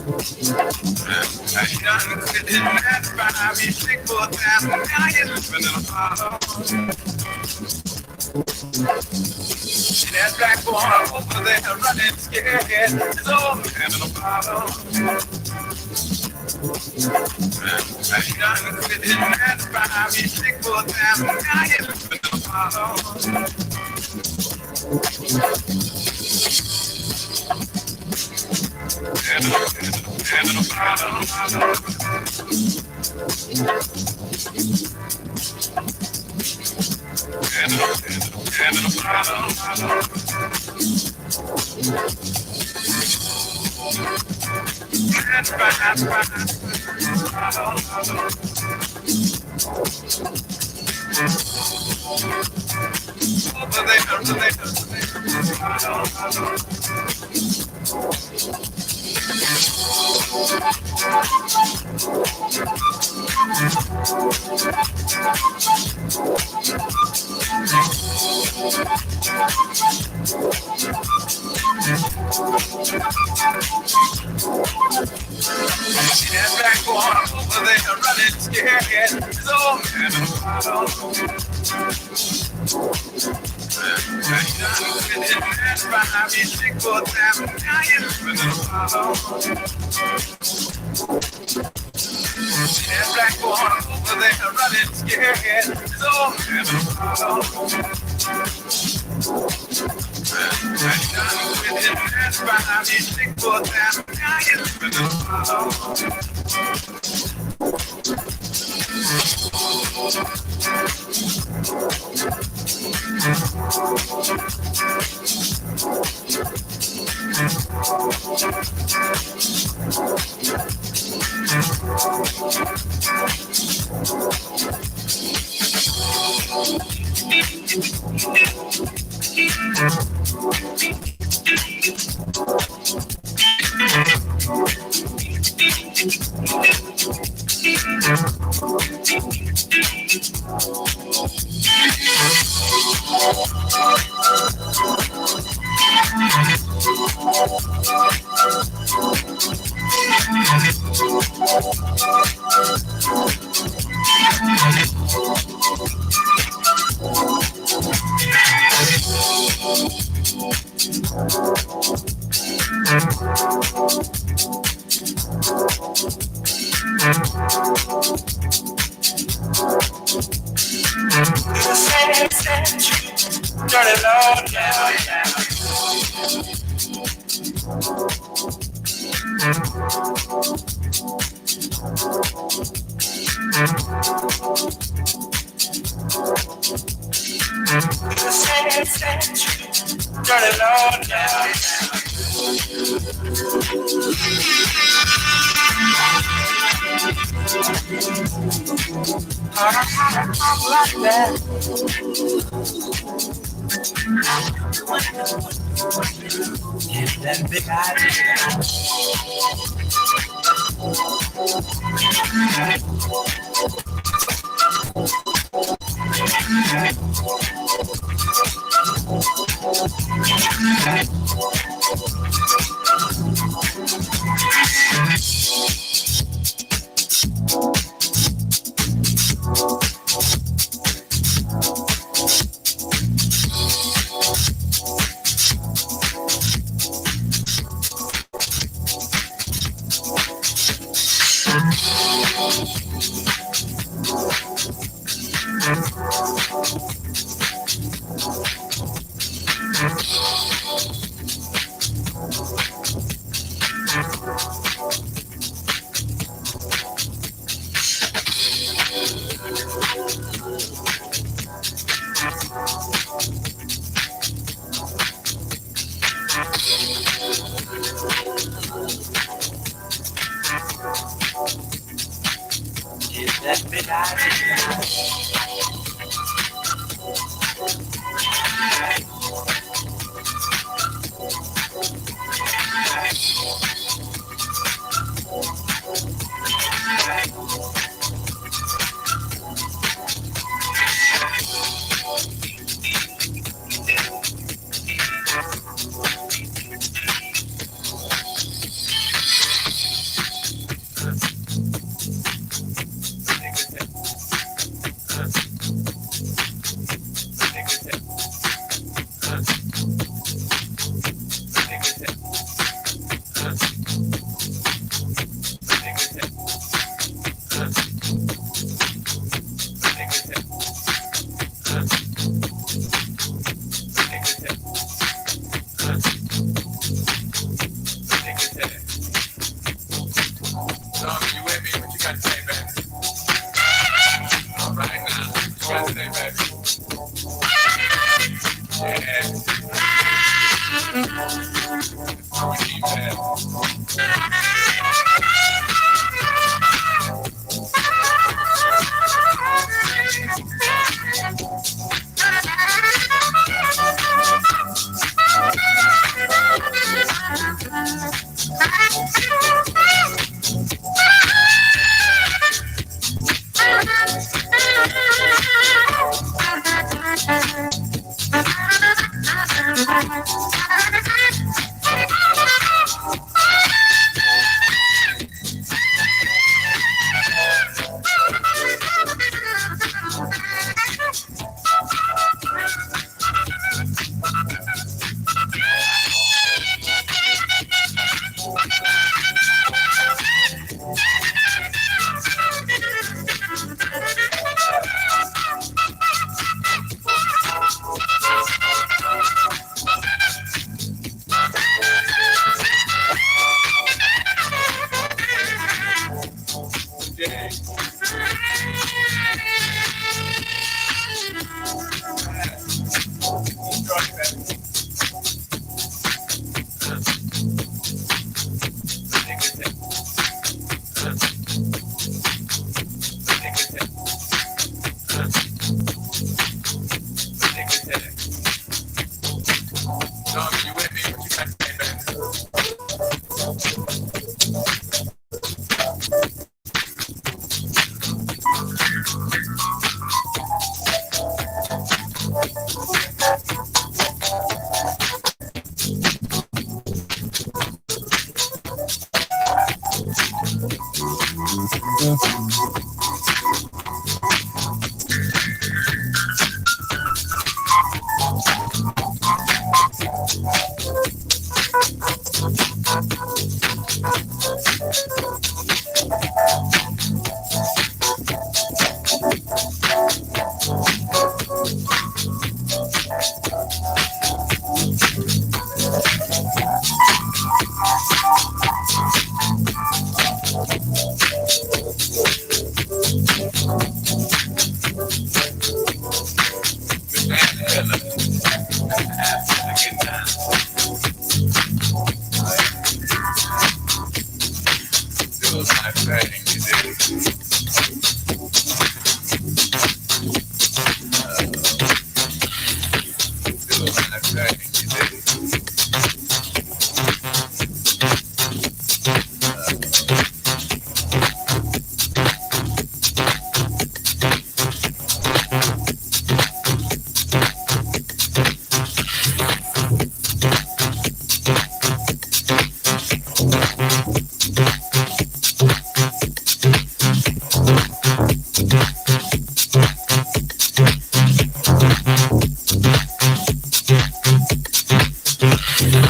done sitting at 5, he's sick for time, now he's living in a bottle. That black boy over there running scared, his old man in a bottle. He done sitting at 5, he's sick for time, now he's living in a bottle.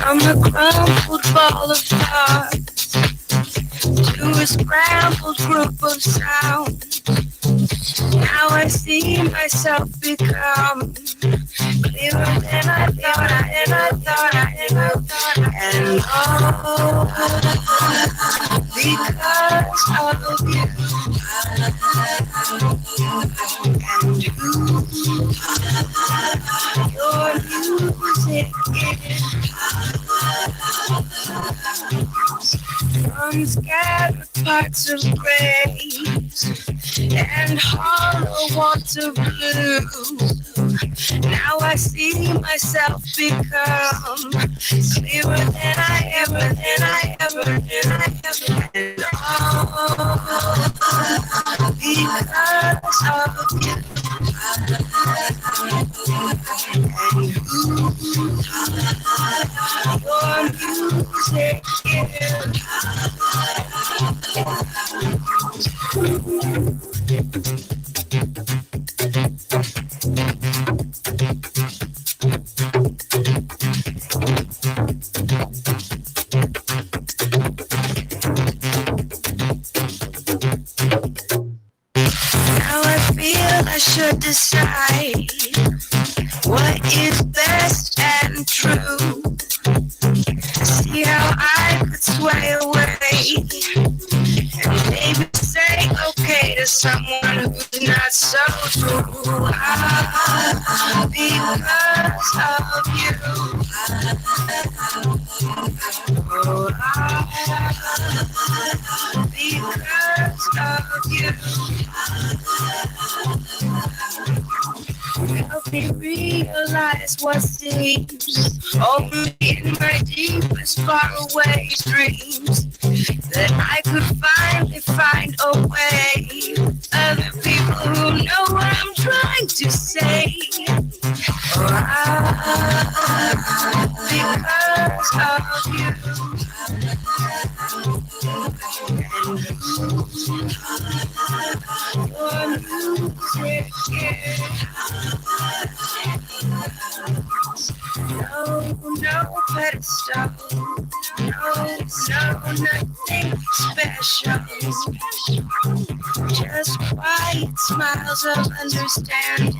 From a crumpled ball of thoughts to a scrambled group of sounds. Now I see myself become clearer than I thought, and all because of you. And your music from scattered parts of grace and hollow wants of blue. Now I see myself become clearer than I ever, and all because of you. And your music Now I feel I should decide what is best and true. See how I could sway away and maybe say okay to someone who's not so true. Because of you. Oh, because of you. Help me realize what seems only in my deepest faraway dreams, that I could finally find a way. Other people who know what I'm trying to say. Because of you. And your music, no pedestal, no, nothing special. Just quiet smiles of understanding,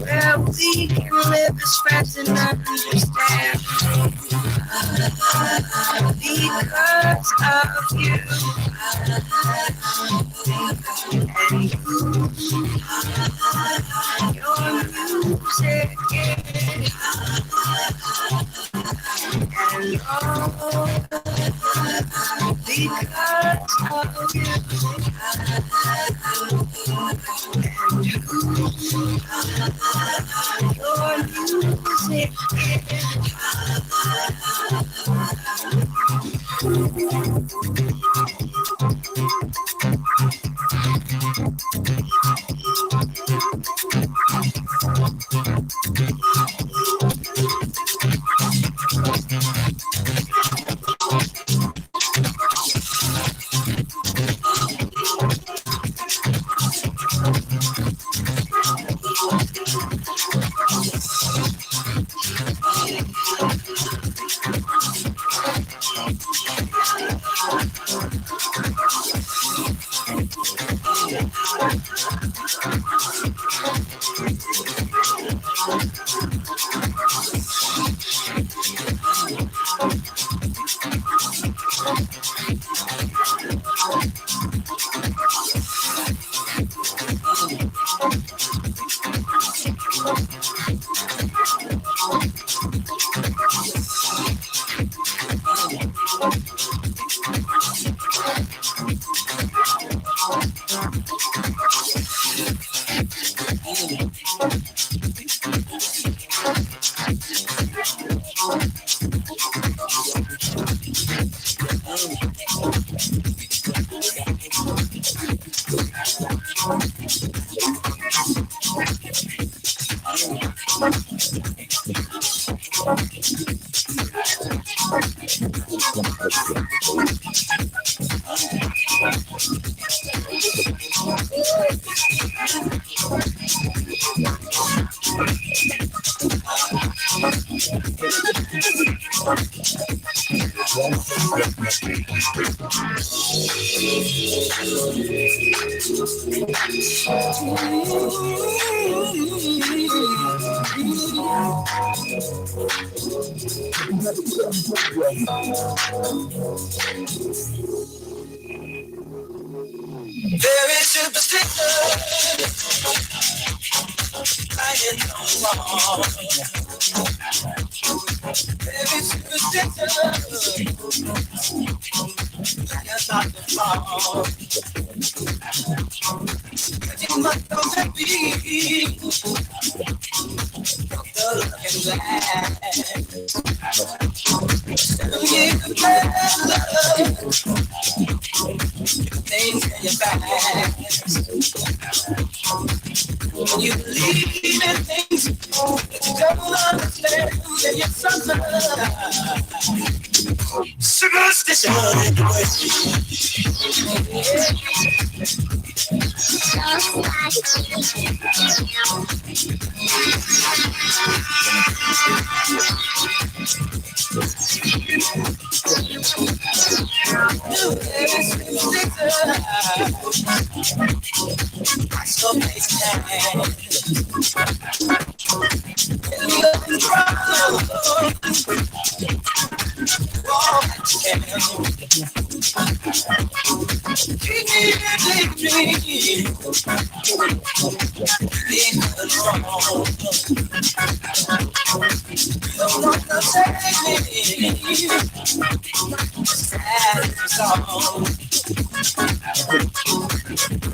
where we can live as friends and understand. Because of you. And your music, and all because of you. And your music. Very superstitious, lying on the wall. Very superstitious, like a doctor fall. But you must know that be the looking glass. 7 years of love. Things in your back. When you believe in things that you don't understand, then you're something. Superstition.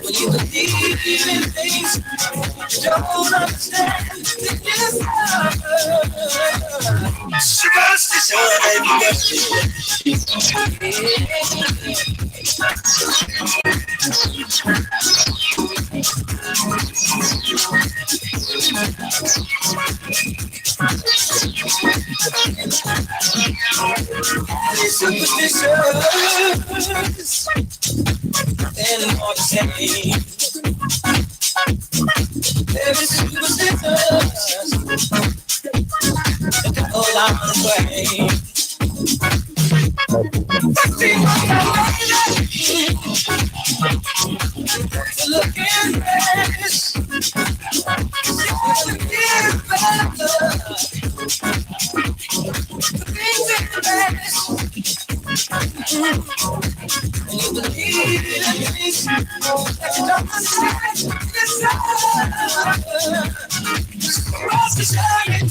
When you believe in things you don't understand, superstitious and more the same. Very superstitious, hold on the way. Looking best, looking better. Things in the best. And you believe in things that you don't understand. Cross the shining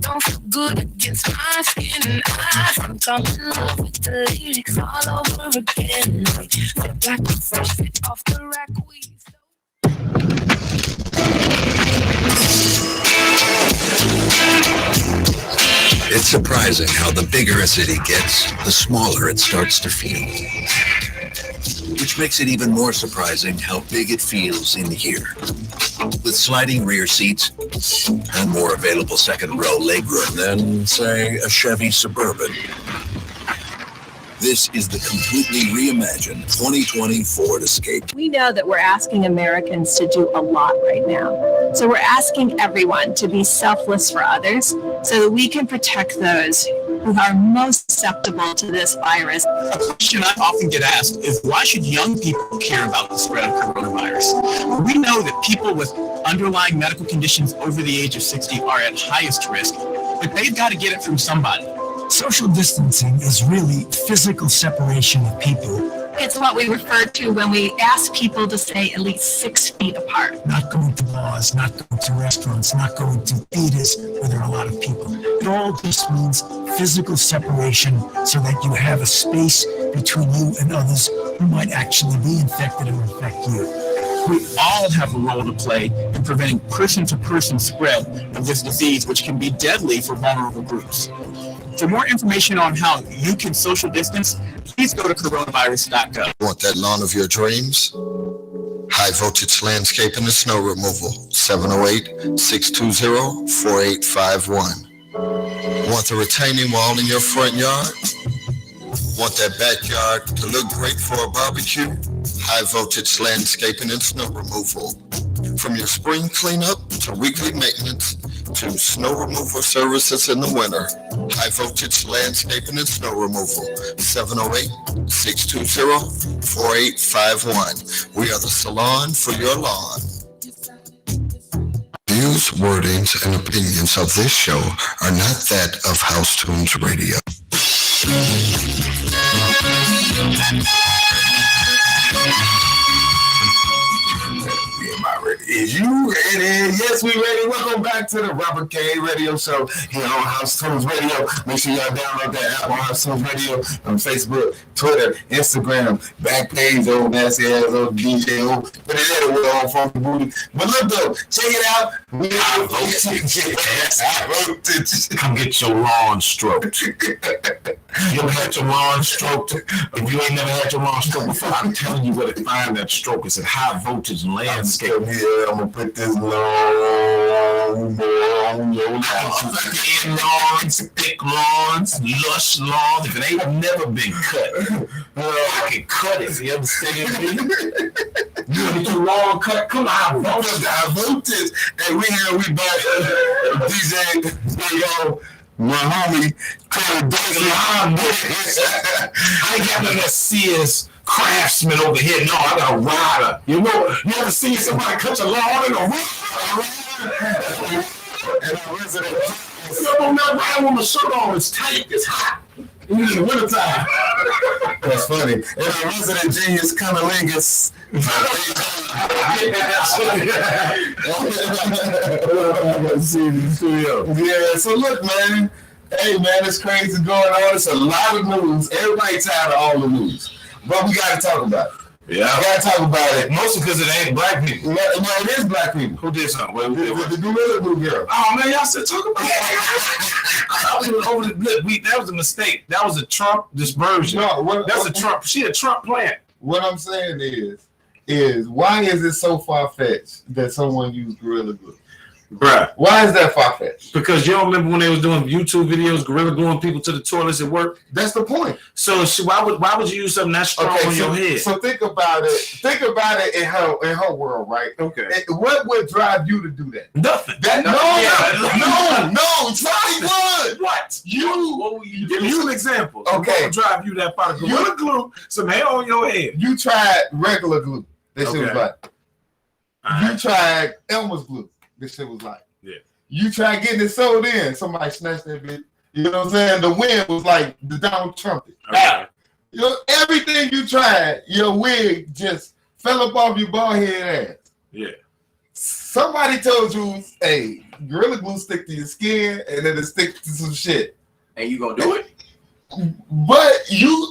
Don't feel good against my skin. I think I'm in love with the lyrics all over again. Fit like a fresh fit off the rack. It's surprising how the bigger a city gets, the smaller it starts to feel. Which makes it even more surprising how big it feels in here. With sliding rear seats and more available second row legroom than, say, a Chevy Suburban. This is the completely reimagined 2020 Ford Escape. We know that we're asking Americans to do a lot right now. So we're asking everyone to be selfless for others so that we can protect those who are most susceptible to this virus. A question I often get asked is, why should young people care about the spread of coronavirus? We know that people with underlying medical conditions over the age of 60 are at highest risk, but they've got to get it from somebody. Social distancing is really physical separation of people. It's what we refer to when we ask people to stay at least 6 feet apart. Not going to bars, not going to restaurants, not going to theaters where there are a lot of people. It all just means physical separation so that you have a space between you and others who might actually be infected or infect you. We all have a role to play in preventing person-to-person spread of this disease, which can be deadly for vulnerable groups. For more information on how you can social distance, please go to coronavirus.gov. Want that lawn of your dreams? High voltage landscaping and snow removal. 708-620-4851. Want the retaining wall in your front yard? Want that backyard to look great for a barbecue? High voltage landscaping and snow removal. From your spring cleanup to weekly maintenance to snow removal services in the winter. High voltage landscaping and snow removal. 708-620-4851. We are the salon for your lawn. Views, wordings, and opinions of this show are not that of House Tunes Radio. Is you ready? Yes, we ready. Welcome back to the Robert K. Radio Show here on House Tunes Radio. Make sure y'all download that app on House Tunes Radio on Facebook, Twitter, Instagram, Backpage, old nasty ass, old DJ, old put it everywhere on Funky Booty. But look though, check it out. Come get your lawn stroked. You ever had your lawn stroked? If you ain't never had your lawn stroked before, I'm telling you where to find that stroke. It's a high voltage landscape. Yeah, I'm gonna put this long lawns, thick lawns, lush lawns. If it ain't never been cut, I can cut it. You understand me? You want your lawn cut? Come on, high voltage. And we back. DJ, my homie, Dorsey. I ain't got nothing to see as craftsman over here. No, I got a rider. You know, you ever seen somebody cut your lawn in a rider? And I resident. You don't know right when the shirt on is tight, it's hot. In the wintertime. That's funny. And our resident genius, Cunnilingus. Yeah, so look, man. Hey, man, it's crazy going on. It's a lot of news. Everybody tired of all the news. But we got to talk about it. Yeah. We got to talk about it. Mostly because it ain't black people. No, it is black people. Who did something? The Gorilla Glue girl. Oh, man, y'all still talking about that? I was over the that was a mistake. That was a Trump dispersion. No, that's a Trump. She a Trump plant. What I'm saying is why is it so far-fetched that someone used Gorilla Glue? Bruh. Why is that far-fetched? Because you don't remember when they was doing YouTube videos, Gorilla gluing people to the toilets at work? That's the point. So why would you use something that strong on your head? So think about it. Think about it in her world, right? Okay. What would drive you to do that? Nothing. No, Johnny would. What? Give me some examples. Okay. What would drive you that far? Gorilla glue some hair on your head. You tried regular glue. This shit was like. You tried Elmer's glue. This shit was like. Yeah. You tried getting it sold in. Somebody snatched that bitch. You know what I'm saying? The wind was like the Donald Trump. Okay. You know, everything you tried, your wig just fell up off your bald head ass. Yeah. Somebody told you, hey, Gorilla Glue stick to your skin and then it stick to some shit. And you gonna do it? But you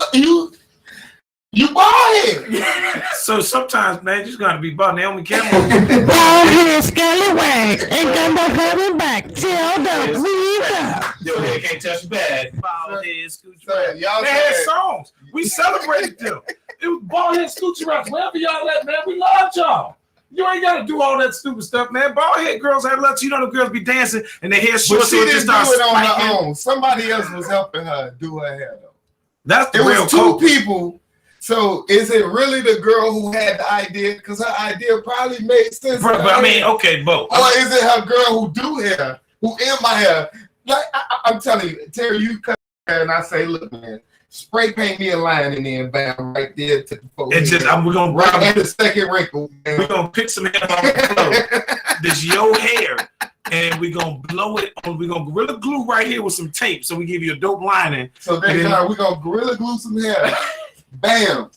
bald head. So sometimes, man, you just gotta be bald. Naomi Campbell. Bald head, scallywag, ain't got no coming back. Tell them, leave up. Your head can't touch bad. Bald head, scooch rap. Y'all They had songs. We celebrated them. It was bald head, scooch rap. Wherever y'all at, man, we loved y'all. You ain't gotta do all that stupid stuff, man. Bald head girls have lunch. You know the girls be dancing and their hair short, But she so it didn't just do starts it on spiking. her own. Somebody else was helping her do her hair though. That's the It real was two culprit. people. So is it really the girl who had the idea? Because her idea probably made sense. But I mean, okay, Bo. Or is it her girl who do hair, who in my hair? Like I'm telling you, Terry, you cut hair and I say, look, man, spray paint me a line and then bam, right there to the forehead. It's just we're gonna right at the second wrinkle. Man. We're gonna pick some hair off the floor. This your hair, and we're gonna blow it on. We're gonna Gorilla Glue right here with some tape, so we give you a dope lining. So then we're gonna Gorilla Glue some hair. Bam.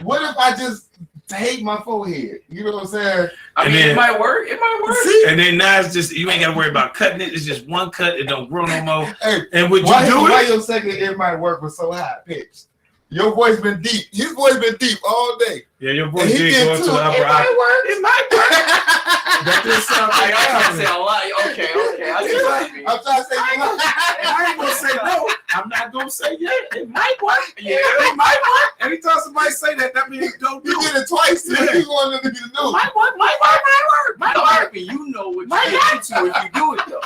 What if I just tape my forehead? You know what I'm saying? I mean, it might work. It might work. See? And then now it's just you ain't gotta worry about cutting it. It's just one cut. It don't grow no more. Hey, and would you why do it? your second it might work was so high pitched? Your voice been deep. His voice been deep all day. Yeah, your voice did go to the upper It might work. It might work. That just sounds like I'm trying to say a lot. Okay. I see what you mean. I'm trying to say I ain't gonna say no. I'm not gonna say yeah. It might work. Yeah, it might work. Anytime somebody say that, that means don't do you it. did it twice. Yeah. You wanted to be the new. Might work. No, you know what you get into if you do it though.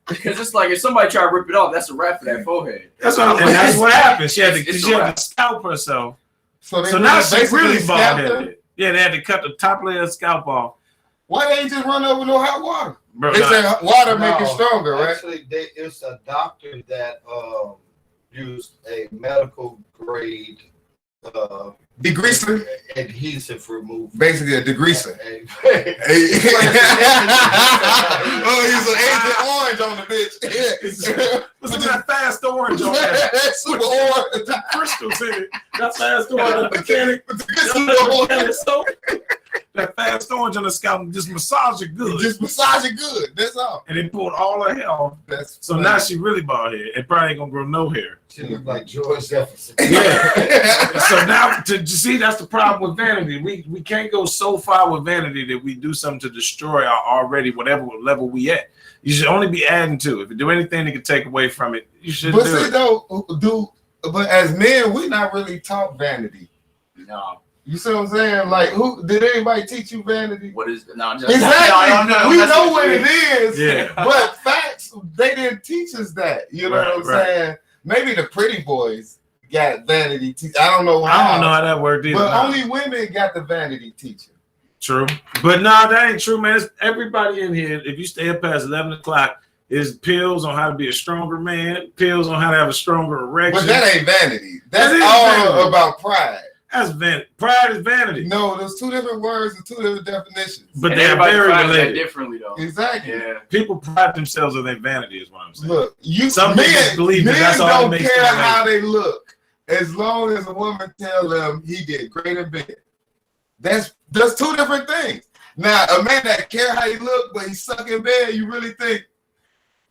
Because it's like if somebody try to rip it off, that's a wrap for that forehead. That's what happened. She had to scalp herself. So now she basically really bald scalped her? headed. Yeah, they had to cut the top layer of scalp off. Why they ain't just run over no hot water? Bro, They say water make it No, stronger, right? Actually, it's a doctor that used a medical grade Degreaser? adhesive removal. Basically a degreaser. Oh, he's an Agent Orange on the bitch. Listen to that fast orange on there. Super orange. The crystals in it. That fast orange, the mechanic soap. That fast orange on the scalp, just massage it good. Just massage it good. That's all. And they pulled all her hair off. So funny. now she really bald head. And probably ain't gonna grow no hair. She looked like George Jefferson. Yeah. So now to see that's the problem with vanity. We can't go so far with vanity that we do something to destroy our already whatever level we at. You should only be adding to. If you do anything that can take away from it, you should But do see it. though, but as men, we're not really taught vanity. No. You see what I'm saying? Like, who did anybody teach you vanity? What is no? Just, Exactly. no, we know what it is. Yeah. But facts, they didn't teach us that. You know what I'm saying? Maybe the pretty boys got vanity teaching. I don't know how. I don't know how that worked either. But only women got the vanity teaching. True. But no, that ain't true, man. It's everybody in here, if you stay up past 11 o'clock, is pills on how to be a stronger man, pills on how to have a stronger erection. But that ain't vanity. That's all vanity. About pride. That's vanity. Pride is vanity. No, there's two different words and two different definitions. But they're very related. Differently, though. Exactly. Yeah. People pride themselves on their vanity, is what I'm saying. Look, some men believe that that's all don't that makes care them how they look, as long as a woman tell them he did great in bed. That's two different things. Now, a man that care how he look, but he suck in bed, you really think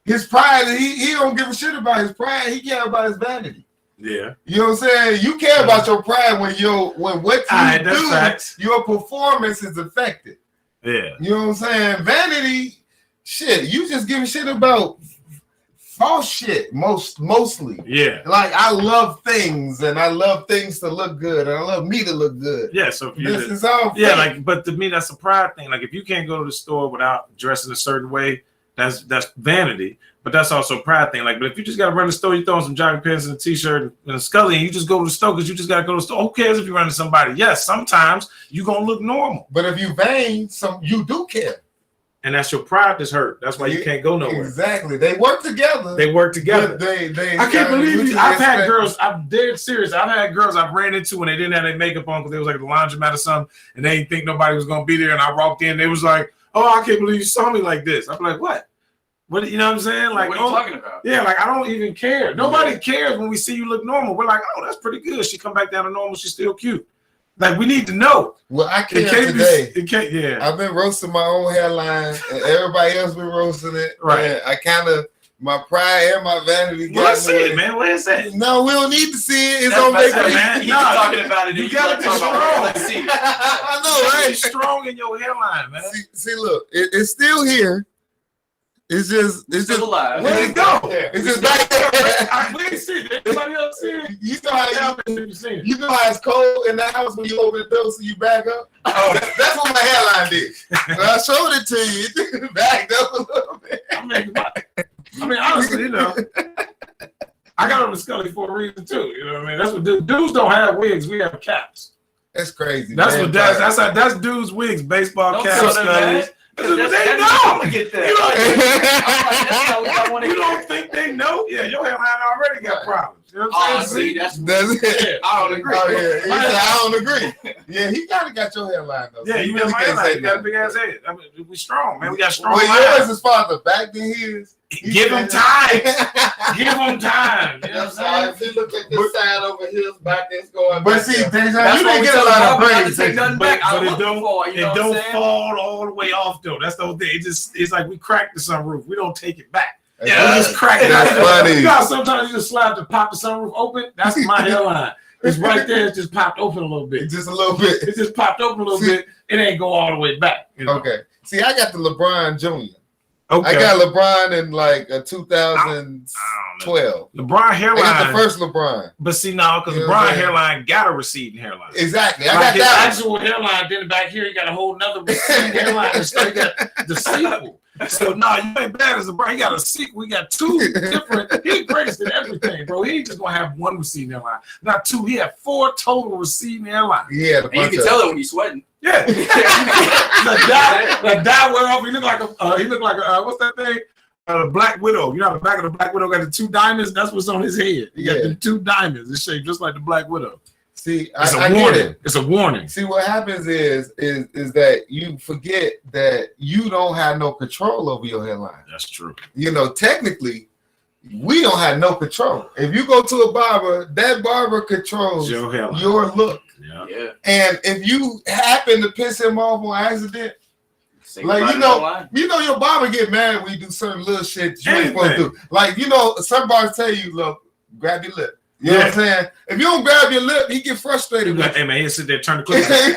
his pride? He don't give a shit about his pride. He care about his vanity. Yeah. You know what I'm saying? You care about your pride when what you do, facts. Your performance is affected. Yeah. You know what I'm saying? Vanity, shit, you just give a shit about false shit mostly. Yeah. Like, I love things, and I love things to look good, and I love me to look good. Yeah, so if this is all fake. yeah, like, but to me, that's a pride thing. Like, if you can't go to the store without dressing a certain way, that's vanity. But that's also a pride thing. Like, but if you just got to run the store, you throw on some jogging pants and a t-shirt and a scully, and you just go to the store because you just got to go to the store. Who cares if you're running somebody? Yes, sometimes you're going to look normal. But if you vain, you do care. And that's your pride that's hurt. That's why you can't go nowhere. Exactly. They work together. But I can't believe you. I've had girls, I'm dead serious. I've had girls I've ran into when they didn't have their makeup on because they was like at the laundromat or something, and they didn't think nobody was going to be there. And I walked in, they was like, oh, I can't believe you saw me like this. I'm like, what? What, you know what I'm saying? Like, what are you talking about? Yeah, like, I don't even care. Nobody cares when we see you look normal. We're like, oh, that's pretty good. She come back down to normal. She's still cute. Like, we need to know. Well, I care today. Yeah. I've been roasting my own hairline, and everybody else been roasting it. Right. And I kind of, my pride and my vanity. Well, let's see it, man. What is that? No, we don't need to see it. It's That's on man. vacation. He's talking about it. You gotta be strong. Let's see. I know, right? Be strong in your hairline, man. See, look, it's still here. It's just alive. Where'd it go? It's just back there. We ain't see it. Anybody else see it? You know how it's cold in the house when you open the door so you back up? Oh, that's what my hairline did. When I showed it to you, it backed up a little bit. I mean, honestly, you know, I got on the Scully for a reason too. You know what I mean? That's what dudes don't have wigs. We have caps. That's crazy. That's what that's dudes' wigs, baseball caps, Scullies. They know. I'm gonna get that. You don't think they know? Yeah, your hairline already got problems. You know what I'm saying? That's it. I don't agree. Oh, yeah. He said, I don't agree. Yeah, he gotta got your hairline though. Yeah, so you got my hairline. You got a big ass head. I mean, we strong, man. We got strong. Well, yours is farther back than his. Give him time. Give him time. You know what I'm saying? If you look at this side over his back, it's going. But see, you don't get a lot of praise. But it don't fall all the way off though. That's the whole thing. It's like we cracked the sunroof. We don't take it back. Yeah, we just crack it. That's funny. You know, sometimes you just slap to pop the sunroof open. That's my hairline. It's right there. It's just popped open a little bit. Just a little bit. It just popped open a little bit. It ain't go all the way back. You know? Okay. See, I got the LeBron Jr. Okay. I got LeBron in like 2012. LeBron hairline. I got the first LeBron. But see now, because LeBron hairline got a receding hairline. Exactly. I got his that actual hairline. Then back here, you got a whole nother receding hairline. It's like the sequel. So no, you ain't bad as LeBron. He got a sequel. We got two different. He greatest in everything, bro. He ain't just gonna have one receding hairline. Not two. He had 4 total receding hairlines. Yeah, and you can tell it when he's sweating. Yeah. the dye went off. He looked like a what's that thing? Black Widow. You know, the back of the Black Widow got the 2 diamonds. That's what's on his head. He got the 2 diamonds. It's shaped just like the Black Widow. See, it's a warning. Get it. It's a warning. See, what happens is that you forget that you don't have no control over your hairline. That's true. You know, technically, we don't have no control. If you go to a barber, that barber controls your hairline, your look. Yeah. And if you happen to piss him off on accident, like you know your barber get mad when you do certain little shit you ain't supposed to do. Like, you know, some barbers tell you, look, grab your lip. You know what I'm saying? If you don't grab your lip, he get frustrated. Like, hey man, he'll sit there, turn the clip. And then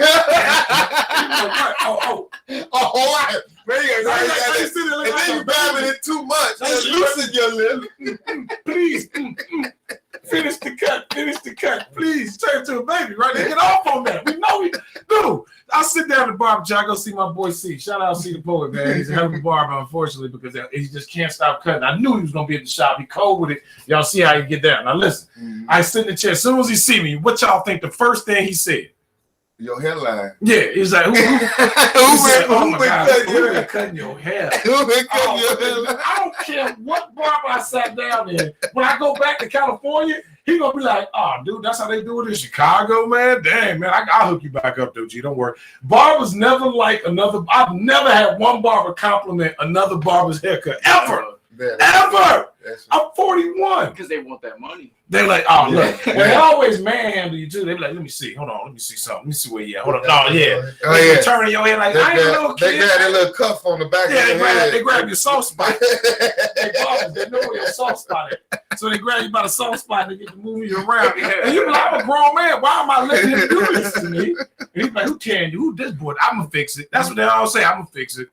you grabbing it too much. Just loosen your lip. Please finish the cut. I sit down at the barber shop. I go see my boy C. Shout out C the Poet, man. He's a hell of a barber, unfortunately, because he just can't stop cutting. I knew he was gonna be at the shop. He cold with it. Y'all see how he get down. Now listen, I sit in the chair. As soon as he see me, what y'all think the first thing he said? Your hairline. Yeah, he's like, who been cutting your hair? Who been cutting your hair? I don't care what barber I sat down in. When I go back to California, he gonna be like, oh, dude, that's how they do it in Chicago, man. Dang, man, I'll hook you back up, dude. G, don't worry. Barbers never like another. I've never had one barber compliment another barber's haircut ever. Ever. I'm 41. Because they want that money. They're like, oh, look. Well, they always manhandle you, too. They be like, let me see. Hold on. Let me see something. Let me see where you at. Hold on. Oh, yeah. Oh, yeah. Turning your head like, I ain't a little kid. They grab that little cuff on the back of your head. They grab your soft spot. They know where your soft spot is. So they grab you by the soft spot and they get to move you around. And you be like, I'm a grown man. Why am I letting him do this to me? And he's like, who can do? Who this boy? I'm going to fix it. That's what they all say. I'm going to fix it.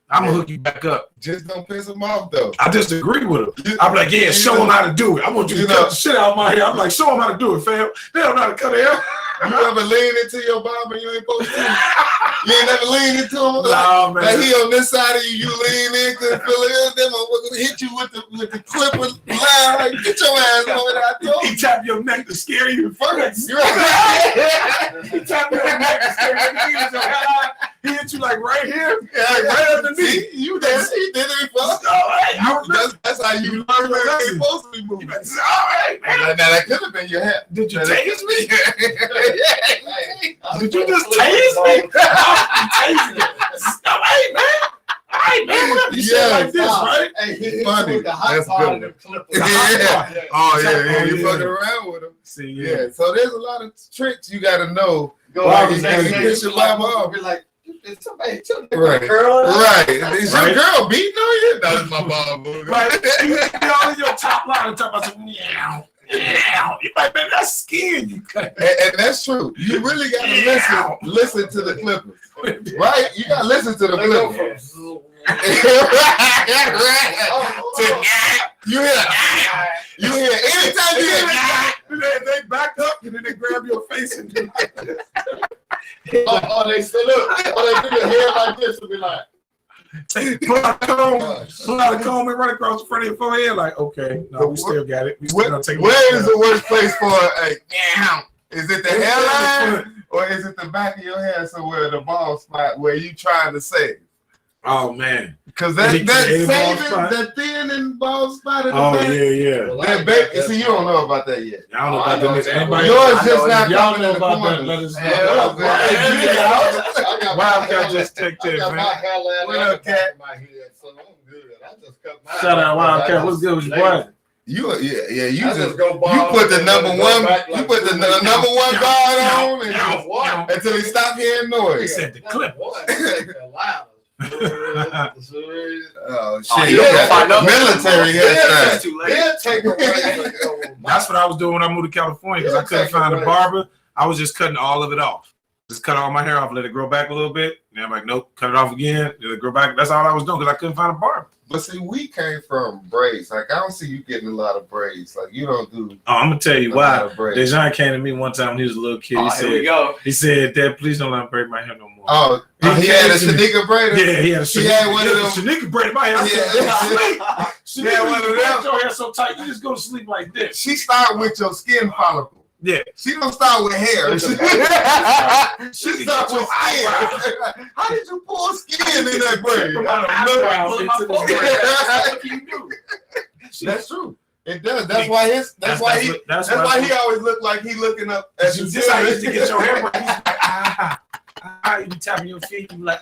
I'm going to hook you back up. Just don't piss him off, though. I disagree with him. I'm like, yeah, show him how to do it. I want you to cut the shit out of my hair. I'm like, show him how to do it, fam. They don't know how to cut hair. You ever lean into your barber you ain't supposed to? You ain't never lean into him? No, man. Like he on this side of you, you lean in, couldn't feel it. Them motherfuckers hit you with the clipper line. Like, get your ass over there. He tap your neck to scare you first. You're right. He tap your neck to scare you. He hit you like right here, right underneath. You did it before. That's how you learn where it's supposed to be moving. All right, man. Now that could have been your hair. Did you tase me? Did you just tase me? Hey, man. Hey, man. Yeah, like this, right? Hey, funny. That's good. Oh, yeah. You're fucking around with them. See, yeah. So there's a lot of tricks you got to know. Go out and get your barber off. Be like, somebody took the Right. girl. Right. Is your girl beating on you? That's my barber. Right. You all in your top line and talk about some meow. Yeah, you like, man, that's skin you cut. And that's true. You really got to listen to the clippers, right? You got to listen to the clippers. You hear anytime you hear they back up and then they grab your face and do like this. They still look. They do the hair like this and be like. Pull out a comb and run across the front of your forehead. Like, okay, no, we still got it. Where is the worst place for a is it the hairline or is it the back of your hair somewhere, the bald spot where you trying to save? Oh man, because that saving that thin and bald spot. Oh yeah. Well, that baby. See, you don't know about that yet. I don't know about that. Anybody? Yours just not y'all coming know in the about that. corner. Let us know. Wildcat just take that, man. What up, cat? Shout out Wildcat. What's good with your boy? You you put the number one guard on until he stopped hearing noise. He said the clip. Oh shit! Military hairstyle. That's what I was doing when I moved to California because I couldn't find a barber. I was just cutting all of it off. Just cut all my hair off, let it grow back a little bit. And I'm like, nope, cut it off again, let it grow back. That's all I was doing because I couldn't find a barber. But see, we came from braids. Like, I don't see you getting a lot of braids. Like, you don't do. Oh, I'm gonna tell you why. Dejan came to me one time when he was a little kid. He said, Dad, please don't let him braid my hair no more. Oh, he had a Shanika braider? Yeah, he had a Shanika. He had one of them. Shanika braided my hair. She had one of them. Your hair so tight, you just go to sleep like this. She started with your skin follicle. Yeah. She don't start with hair. She starts with skin. How did you pull skin in that braid? That's true. It does. That's why he always looked like he looking up at you. This how you used to get your hair braided. You be tapping your feet. You be like,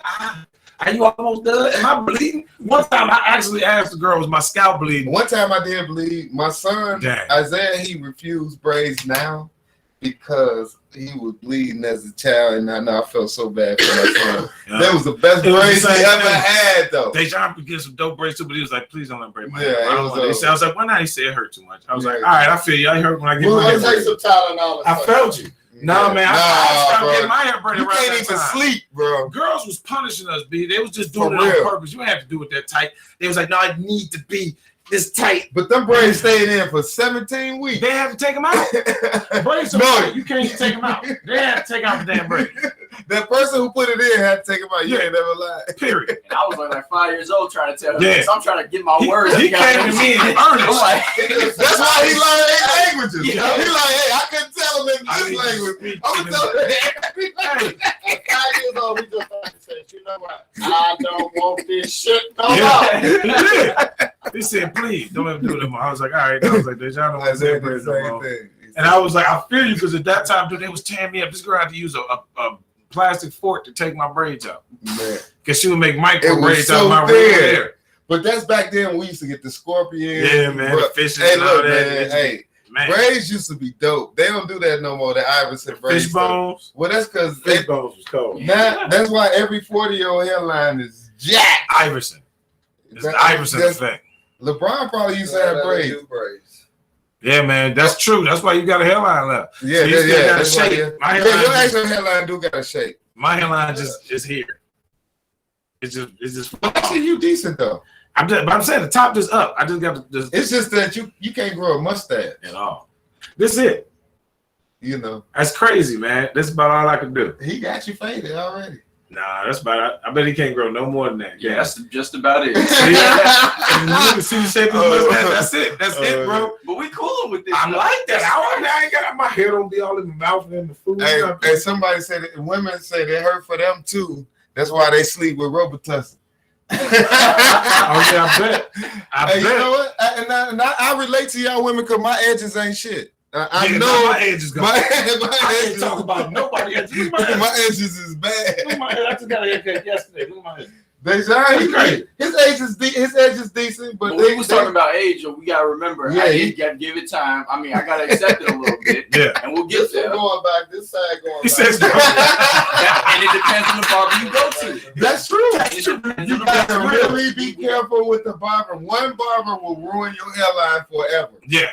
are you almost done? Am I bleeding? One time I actually asked the girl, was my scalp bleeding? One time I did bleed. My son, Isaiah, he refused braids now because he was bleeding as a child, and I felt so bad for my son. That was the best braids he ever had, though. Dejan could get some dope braids too, but he was like, please don't let me braid my hair. I was like, why not? He said it hurt too much. I was like, all right, I feel you. I hurt when I get my hair braided. Take some Tylenol. I felt you. No, man, I stopped getting my hair braided. You can't even sleep, bro. Girls was punishing us, B. They was just doing it on purpose. You didn't have to do it that tight. They was like, no, I need to be this tight. But them braids stayed in for 17 weeks. They have to take them out. Braids are you can't even take them out. They have to take out the damn braids. That person who put it in had to take it out. You ain't never lied. Period. And I was like 5 years old trying to tell her. Yeah. So I'm trying to get my words. He came to me in earnest. I'm like, That's why he learned 8 languages. Yeah. He like, hey, I couldn't tell him in this language. I'm gonna tell him every language. At 5 years old, we just had to say, you know what? I don't want this shit no more. Yeah. He said, please, don't ever do it anymore. I was like, all right. I was like, y'all don't want to say bread no more. And I was like, I feel you, because at that time, dude, they was tearing me up. This girl had to use a plastic fork to take my braids out. Because she would make micro braids out of my real hair. But that's back then when we used to get the scorpions. Yeah, man, the fishes hey, and all look, that. Man, hey, braids used to be dope. They don't do that no more. The Iverson braids. Fish bones. Well, that's because fish bones was cold. That's why every 40-year-old hairline is jacked. Iverson. It's the Iverson effect. LeBron probably used to have braids. Yeah, man, that's true. That's why you got a hairline left. Yeah, so you still got a that's why, shape. My your hairline, actual hairline do got a shape. my hairline just is here. It's just. Actually, you decent though. I'm saying the top is up. I just got to. It's just that you can't grow a mustache at all. This is it. You know. That's crazy, man. That's about all I can do. He got you faded already. Nah, that's about it. I bet he can't grow no more than that. Yeah, that's just about it. See the shape of his mustache. That's it. That's it, bro. But we cool with this. I like that. I ain't got my hair don't be all in the mouth and in the food. Hey, somebody said that women say it hurt for them too. That's why they sleep with Robitussin. Oh yeah, I bet. Hey, you know what? I relate to y'all women because my edges ain't shit. I know my edges gone. My I edges, can't talk about nobody edges. my edges is bad. Look at my head. I just got a haircut yesterday. Look at my head. They say his edge is decent, but we was talking about age, so we gotta remember. Yeah, you gotta give it time. I mean, I gotta accept it a little bit. Yeah, and we'll get there. Going back, this side going He back. says, And it depends on the barber you go to. That's true. It depends on You the gotta barber. really be careful with the barber. One barber will ruin your hairline forever. Yeah.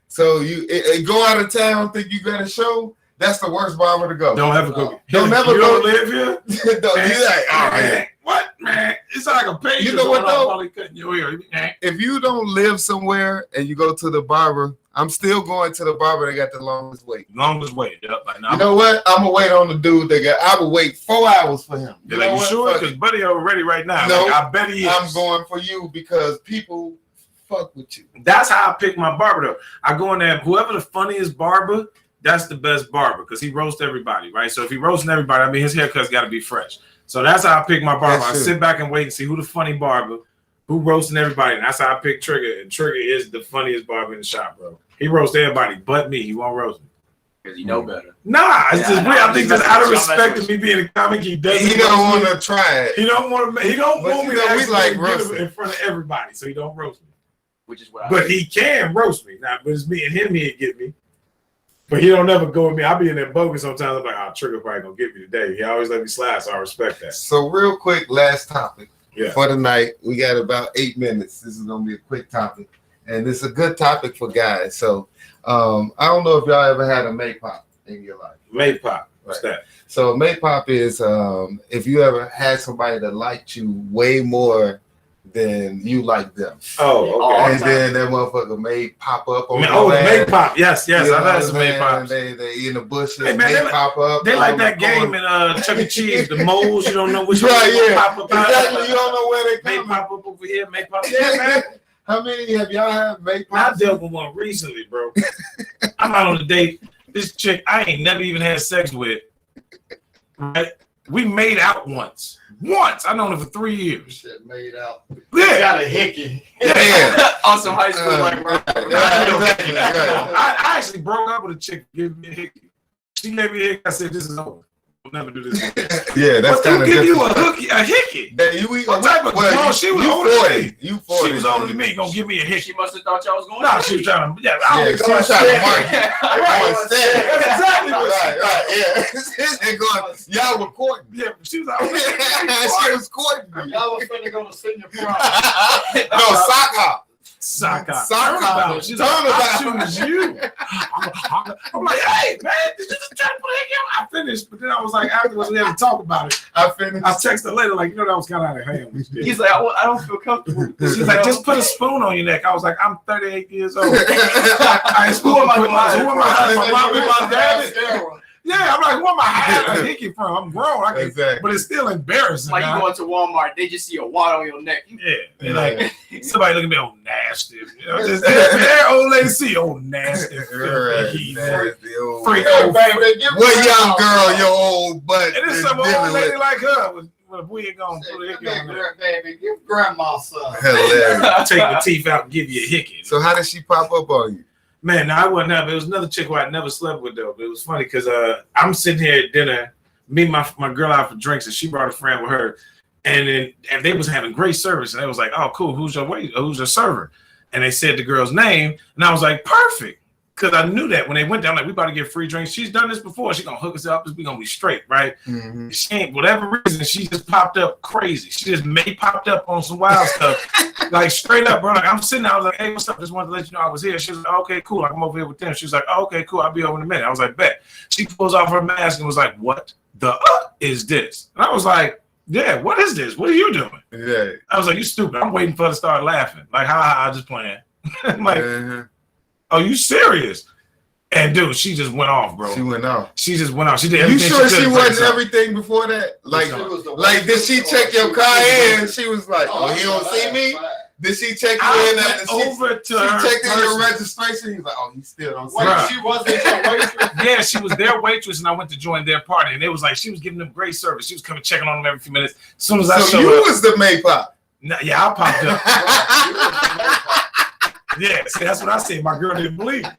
So you go out of town, think you got a show. That's the worst barber to go. Don't ever go. Don't never you go. Don't live here. Don't Man, you like, all right. What, man? It's like a page. You know what, though? Probably cutting your hair. If you don't live somewhere and you go to the barber, I'm still going to the barber that got the longest wait. Longest wait. Yep. Like, You know what? I'm gonna wait on the dude that got. I will wait 4 hours for him. You're like, you sure? Because Buddy already right now. No, like, I bet he is. I'm going for you because people fuck with you. That's how I pick my barber though. I go in there, whoever the funniest barber, that's the best barber because he roasts everybody, right? So if he roasting everybody, I mean his haircut's got to be fresh. So that's how I pick my barber. I sit back and wait and see who the funny barber, who roasting everybody. And that's how I pick Trigger. And Trigger is the funniest barber in the shop, bro. He roasts everybody but me. He won't roast me. Because you know better. Nah, it's just weird. I think that's just out of respect of me being a comic, he doesn't. He don't want to try it. He don't want to. He don't want me to we actually like get roasting him in front of everybody, so he don't roast me. Which is what But he can roast me. Now, but it's me and him, he'd get me. But he don't never go with me. I'll be in that bogus sometimes. I'm like, oh, Trigger probably gonna get me today. He always let me slide, so I respect that. So real quick, last topic Yeah. for the night. We got about 8 minutes. This is gonna be a quick topic, and it's a good topic for guys. So I don't know if y'all ever had a May pop in your life. May pop. What's that? So May pop is if you ever had somebody that liked you way more than you like them. Oh, okay. And then that motherfucker may pop up on Oh, your May ass. pop. Yes, yes. You know I've had what some I'm May saying? pops. They in the bushes, Hey, man, may they pop up. They like on that the game corner. in Chuck E. Cheese. The moles, you don't know which Right, one yeah. pop up out. Exactly, you don't know where they May come. pop up over here, may pop. Yeah, man. How many have y'all had May I pops? dealt with one recently, bro. I'm out on a date. This chick I ain't never even had sex with. Right? We made out once. I known her for 3 years. Shit made out. Yeah. Got a hickey. Yeah. On some high school like I actually broke up with a chick giving me a hickey. She gave me a hickey. I said, "This is over. We'll never do this again." Yeah, that's What kind to of give you different. a hickey? What type of well, girl? She was older than me. You 40. She was older than me. Gonna give me a hickey? She must have thought y'all was going. No, she was trying to. Yeah, Yeah, she was trying to mark you. That's exactly what she Right, right, yeah. And going, y'all were courting. Yeah, she was out. She was courting. Y'all was finna go to senior prom. No, sock hop. Sock out. Sock hop. She's Turn like, about. I choose you. I'm like, hey, man, did you just try to put a hickey on? I finished, but then I was like, afterwards, we had to talk about it. I finished. I texted her later, like, you know, that was kind of out of hand. He's like, I don't feel comfortable. She's like, just put a spoon on your neck. I was like, I'm 38 years old. I ain't spoon. Who am I? My mom and my dad? Yeah, I'm like, where am I hiding a hickey from? I'm grown. I can, Exactly. but it's still embarrassing. Like you now. going to Walmart, they just see a wad on your neck. Yeah, they're like somebody look at me, oh nasty. You know, just that old lady see, oh nasty, freak old baby. What young girl, your old butt? And it's some old lady like her with a wig on, put a hickey on there. Baby, give grandma some. Hilarious. Take the teeth out and give you a hickey. So how did she pop up on you? Man, no, I wasn't up. It was another chick who I never slept with though. But it was funny because I'm sitting here at dinner, meeting my girl out for drinks, and she brought a friend with her, and they was having great service, and they was like, "Oh, cool, who's your server?" And they said the girl's name, and I was like, "Perfect," because I knew that when they went down, like we about to get free drinks. She's done this before. She's gonna hook us up. We gonna be straight, right? Mm-hmm. She ain't, whatever reason, she just popped up crazy. She just popped up on some wild stuff. Like straight up, bro. Like I'm sitting there, I was like, hey, what's up? Just wanted to let you know I was here. She was like, okay, cool. Like, I'm over here with them. She was like, oh, okay, cool. I'll be over in a minute. I was like, bet. She pulls off her mask and was like, what the is this? And I was like, yeah, what is this? What are you doing? Yeah. I was like, you stupid. I'm waiting for her to start laughing. Like, I just playing. I'm like, oh, you serious? And dude, she just went off, bro. She went off. She just went off. She did You everything. sure she wasn't everything? everything before that? Like did she check your car in? She was like, oh, he don't see me? Did she check you in? She checked in your registration. He was like, oh, he still don't see me. She wasn't your waitress? Yeah, she was their waitress, and I went to join their party. And it was like she was giving them great service. She was coming checking on them every few minutes. As soon as I showed you up, was the Maypop. Yeah, I popped up. Yeah, see, that's what I said. My girl didn't believe me.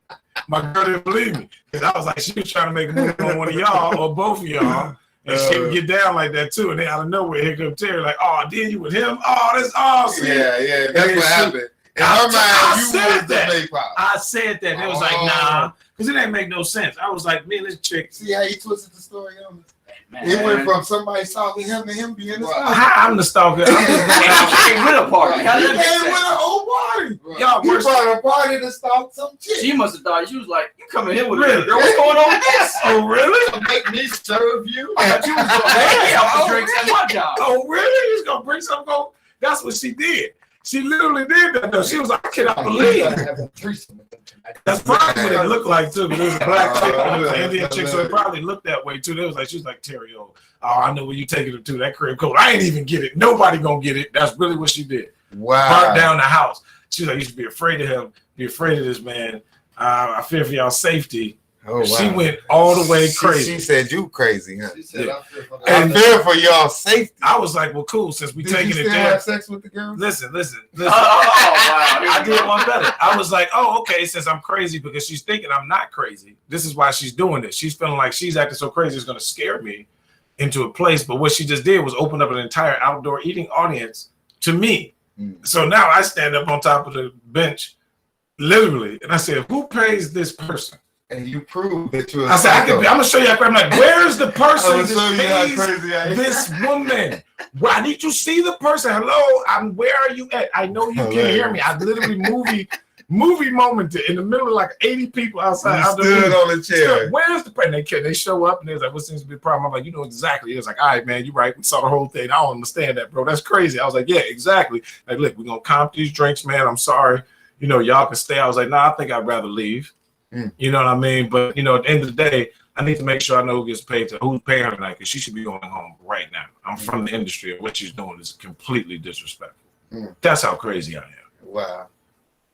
My girl didn't believe me because I was like, she was trying to make a move on one of y'all or both of y'all, and she would get down like that too. And then out of nowhere, here comes Terry, like, oh, then you with him? Oh, that's awesome. Yeah, that's what happened. In her mind, you was the Maypop. I said that. They was like, nah, because it didn't make no sense. I was like, man, this chick. See how he twisted the story on us? It went from somebody stalking him to him being the stalker. I'm the stalker. I'm just going out. She came with a party. He came with a whole party. Y'all you brought a party to stalk some chick. She must have thought she was like, you coming here with Really? me? Girl, what's going on with this? Oh, really? To make me serve you? I thought you was going to help the drinks at my job. Oh, really? He's going to bring something home? That's what she did. She literally did that, though. She was like, I cannot believe it. That's probably what it looked like, too. Because it was a black chick and it was an Indian chick, so it probably looked that way, too. It was like, she was like, Terry, oh, I know where you taking her to. That crib code. I ain't even get it. Nobody going to get it. That's really what she did. Wow. Burnt down the house. She was like, you should be afraid of him. Be afraid of this man. I fear for y'all safety. Oh, wow. She went all the way crazy. She said you crazy, huh? She said, I fear for y'all safety. I was like, well, cool, since we Did taking you it still there. have sex with the girl? Listen. Oh, wow. I did one better. I was like, oh, okay, since I'm crazy because she's thinking I'm not crazy. This is why she's doing this. She's feeling like she's acting so crazy it's going to scare me into a place. But what she just did was open up an entire outdoor eating audience to me. So now I stand up on top of the bench, literally, and I said, who pays this person? And you proved that you're I said, I'm going to show you how crazy. I'm like, where's the person that pays this woman? Well, I need to see the person. Hello, where are you at? I know you can hear me. I literally movie moment in the middle of like 80 people outside. You stood on the chair. Where's the person? They show up and they're like, what seems to be the problem? I'm like, you know exactly. It was like, all right, man, you're right. We saw the whole thing. I don't understand that, bro. That's crazy. I was like, yeah, exactly. Like, look, we're going to comp these drinks, man. I'm sorry. You know, y'all can stay. I was like, nah, I think I'd rather leave. You know what I mean? But, you know, at the end of the day, I need to make sure I know who gets paid who's paying her tonight because she should be going home right now. I'm from the industry and what she's doing is completely disrespectful. That's how crazy I am. Wow.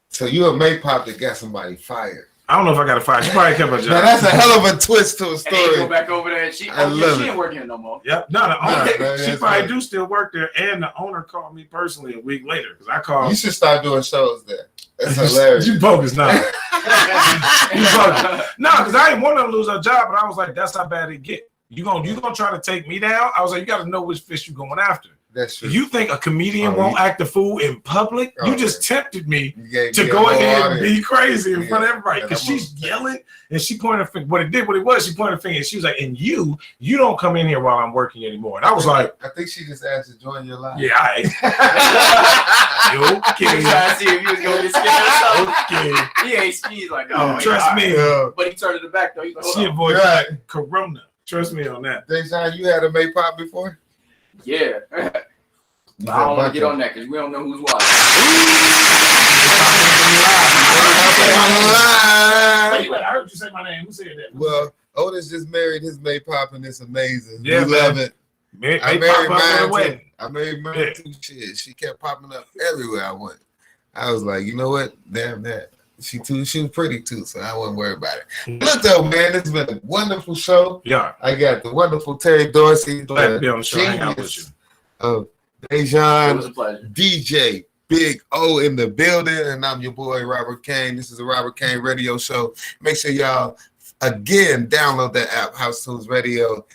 So you a Maypop that got somebody fired. I don't know if I got a fire. She probably kept her job. Now that's a hell of a twist to a story. And go back over there. She ain't working here no more. Yep. No, the owner, she probably do still work there. And the owner called me personally a week later because I called. You should start doing shows there. That's hilarious. You bogus now. No, because I didn't want her to lose her job, but I was like, that's how bad it get. You gonna try to take me down? I was like, you got to know which fish you going after. That's true. You think a comedian won't act a fool in public? You just tempted me to go ahead and be crazy in front of everybody because she's yelling and she pointed her finger. What it was, she pointed her finger and she was like, and you don't come in here while I'm working anymore. And I was like, I think she just asked to join your life. Yeah, okay. Trying to see if you was gonna get scared or something. Okay. He ain't skeezed like, oh, trust me. But he turned it back though. He's like, she avoided Corona. Trust me on that. Dejan, you had a Maypop before? Yeah. But I don't want to get on that because we don't know who's watching. Wait, I heard you say my name. Who said that? Well, Otis just married his May Poppin'. It's amazing. Yeah, we man. love it. I married mine too. Shit, she kept popping up everywhere I went. I was like, you know what? Damn that. She was pretty too, so I wasn't worried about it. Look though, man, it's been a wonderful show. Yeah. I got the wonderful Terry Dorsey. Glad to be on the show. Hang out with you. Dejan, It was a pleasure. DJ Big O in the building, and I'm your boy Robert Kane. This is the Robert Kane Radio Show. Make sure y'all again download that app, House Tunes Radio.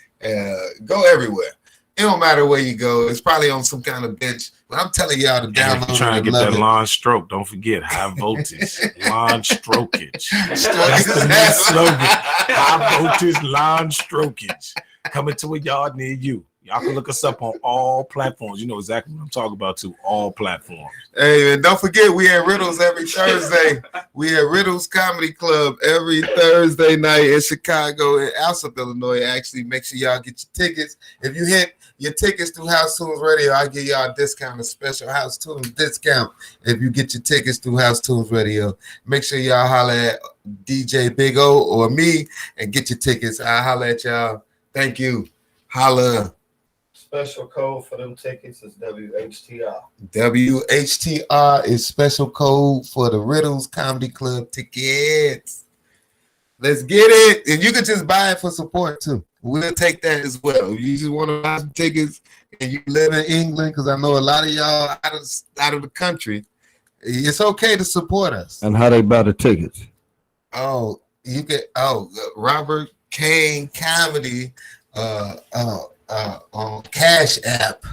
Go everywhere. It don't matter where you go. It's probably on some kind of bench. But I'm telling y'all to download it. Trying to get that lawn stroke. Don't forget high voltage lawn strokeage. That's the new slogan. High voltage lawn strokeage coming to a yard near you. Y'all can look us up on all platforms. You know exactly what I'm talking about too. All platforms. Hey, and don't forget we at Riddles every Thursday. We at Riddles Comedy Club every Thursday night in Chicago and Alsip, Illinois. Actually, make sure y'all get your tickets. If you hit your tickets through House Tunes Radio, I'll give y'all a discount, a special House Tunes discount if you get your tickets through House Tunes Radio. Make sure y'all holler at DJ Big O or me and get your tickets. I'll holler at y'all. Thank you. Holla. Special code for them tickets is WHTR. WHTR is special code for the Riddles Comedy Club tickets. Let's get it. And you can just buy it for support too. We'll take that as well. You just want to buy some tickets and you live in England, because I know a lot of y'all out of the country. It's okay to support us. And how they buy the tickets? Oh, you get Robert Kane Comedy on Cash App.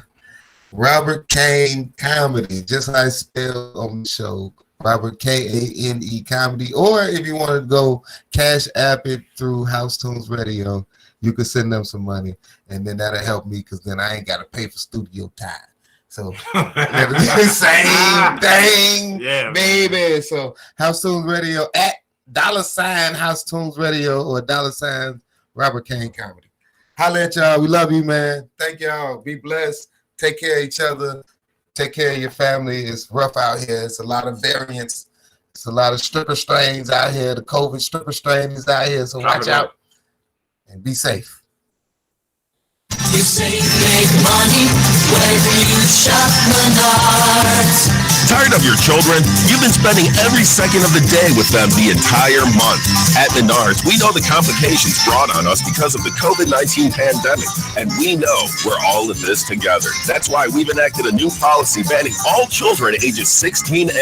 Robert Kane Comedy, just like I spelled on the show. Robert KANE Comedy. Or if you want to go Cash App it through House Tunes Radio, you can send them some money, and then that'll help me, because then I ain't got to pay for studio time. So same thing, yeah, baby. So House Tunes Radio at $ House Tunes Radio or $ Robert Kane Comedy. Holla at y'all. We love you, man. Thank y'all. Be blessed. Take care of each other. Take care of your family. It's rough out here. It's a lot of variants. It's a lot of stripper strains out here. The COVID stripper strain is out here. So watch out and be safe. You save big money when you shop Menards. Tired of your children? You've been spending every second of the day with them the entire month. At Menards, we know the complications brought on us because of the COVID-19 pandemic, and we know we're all in this together. That's why we've enacted a new policy banning all children ages 16 and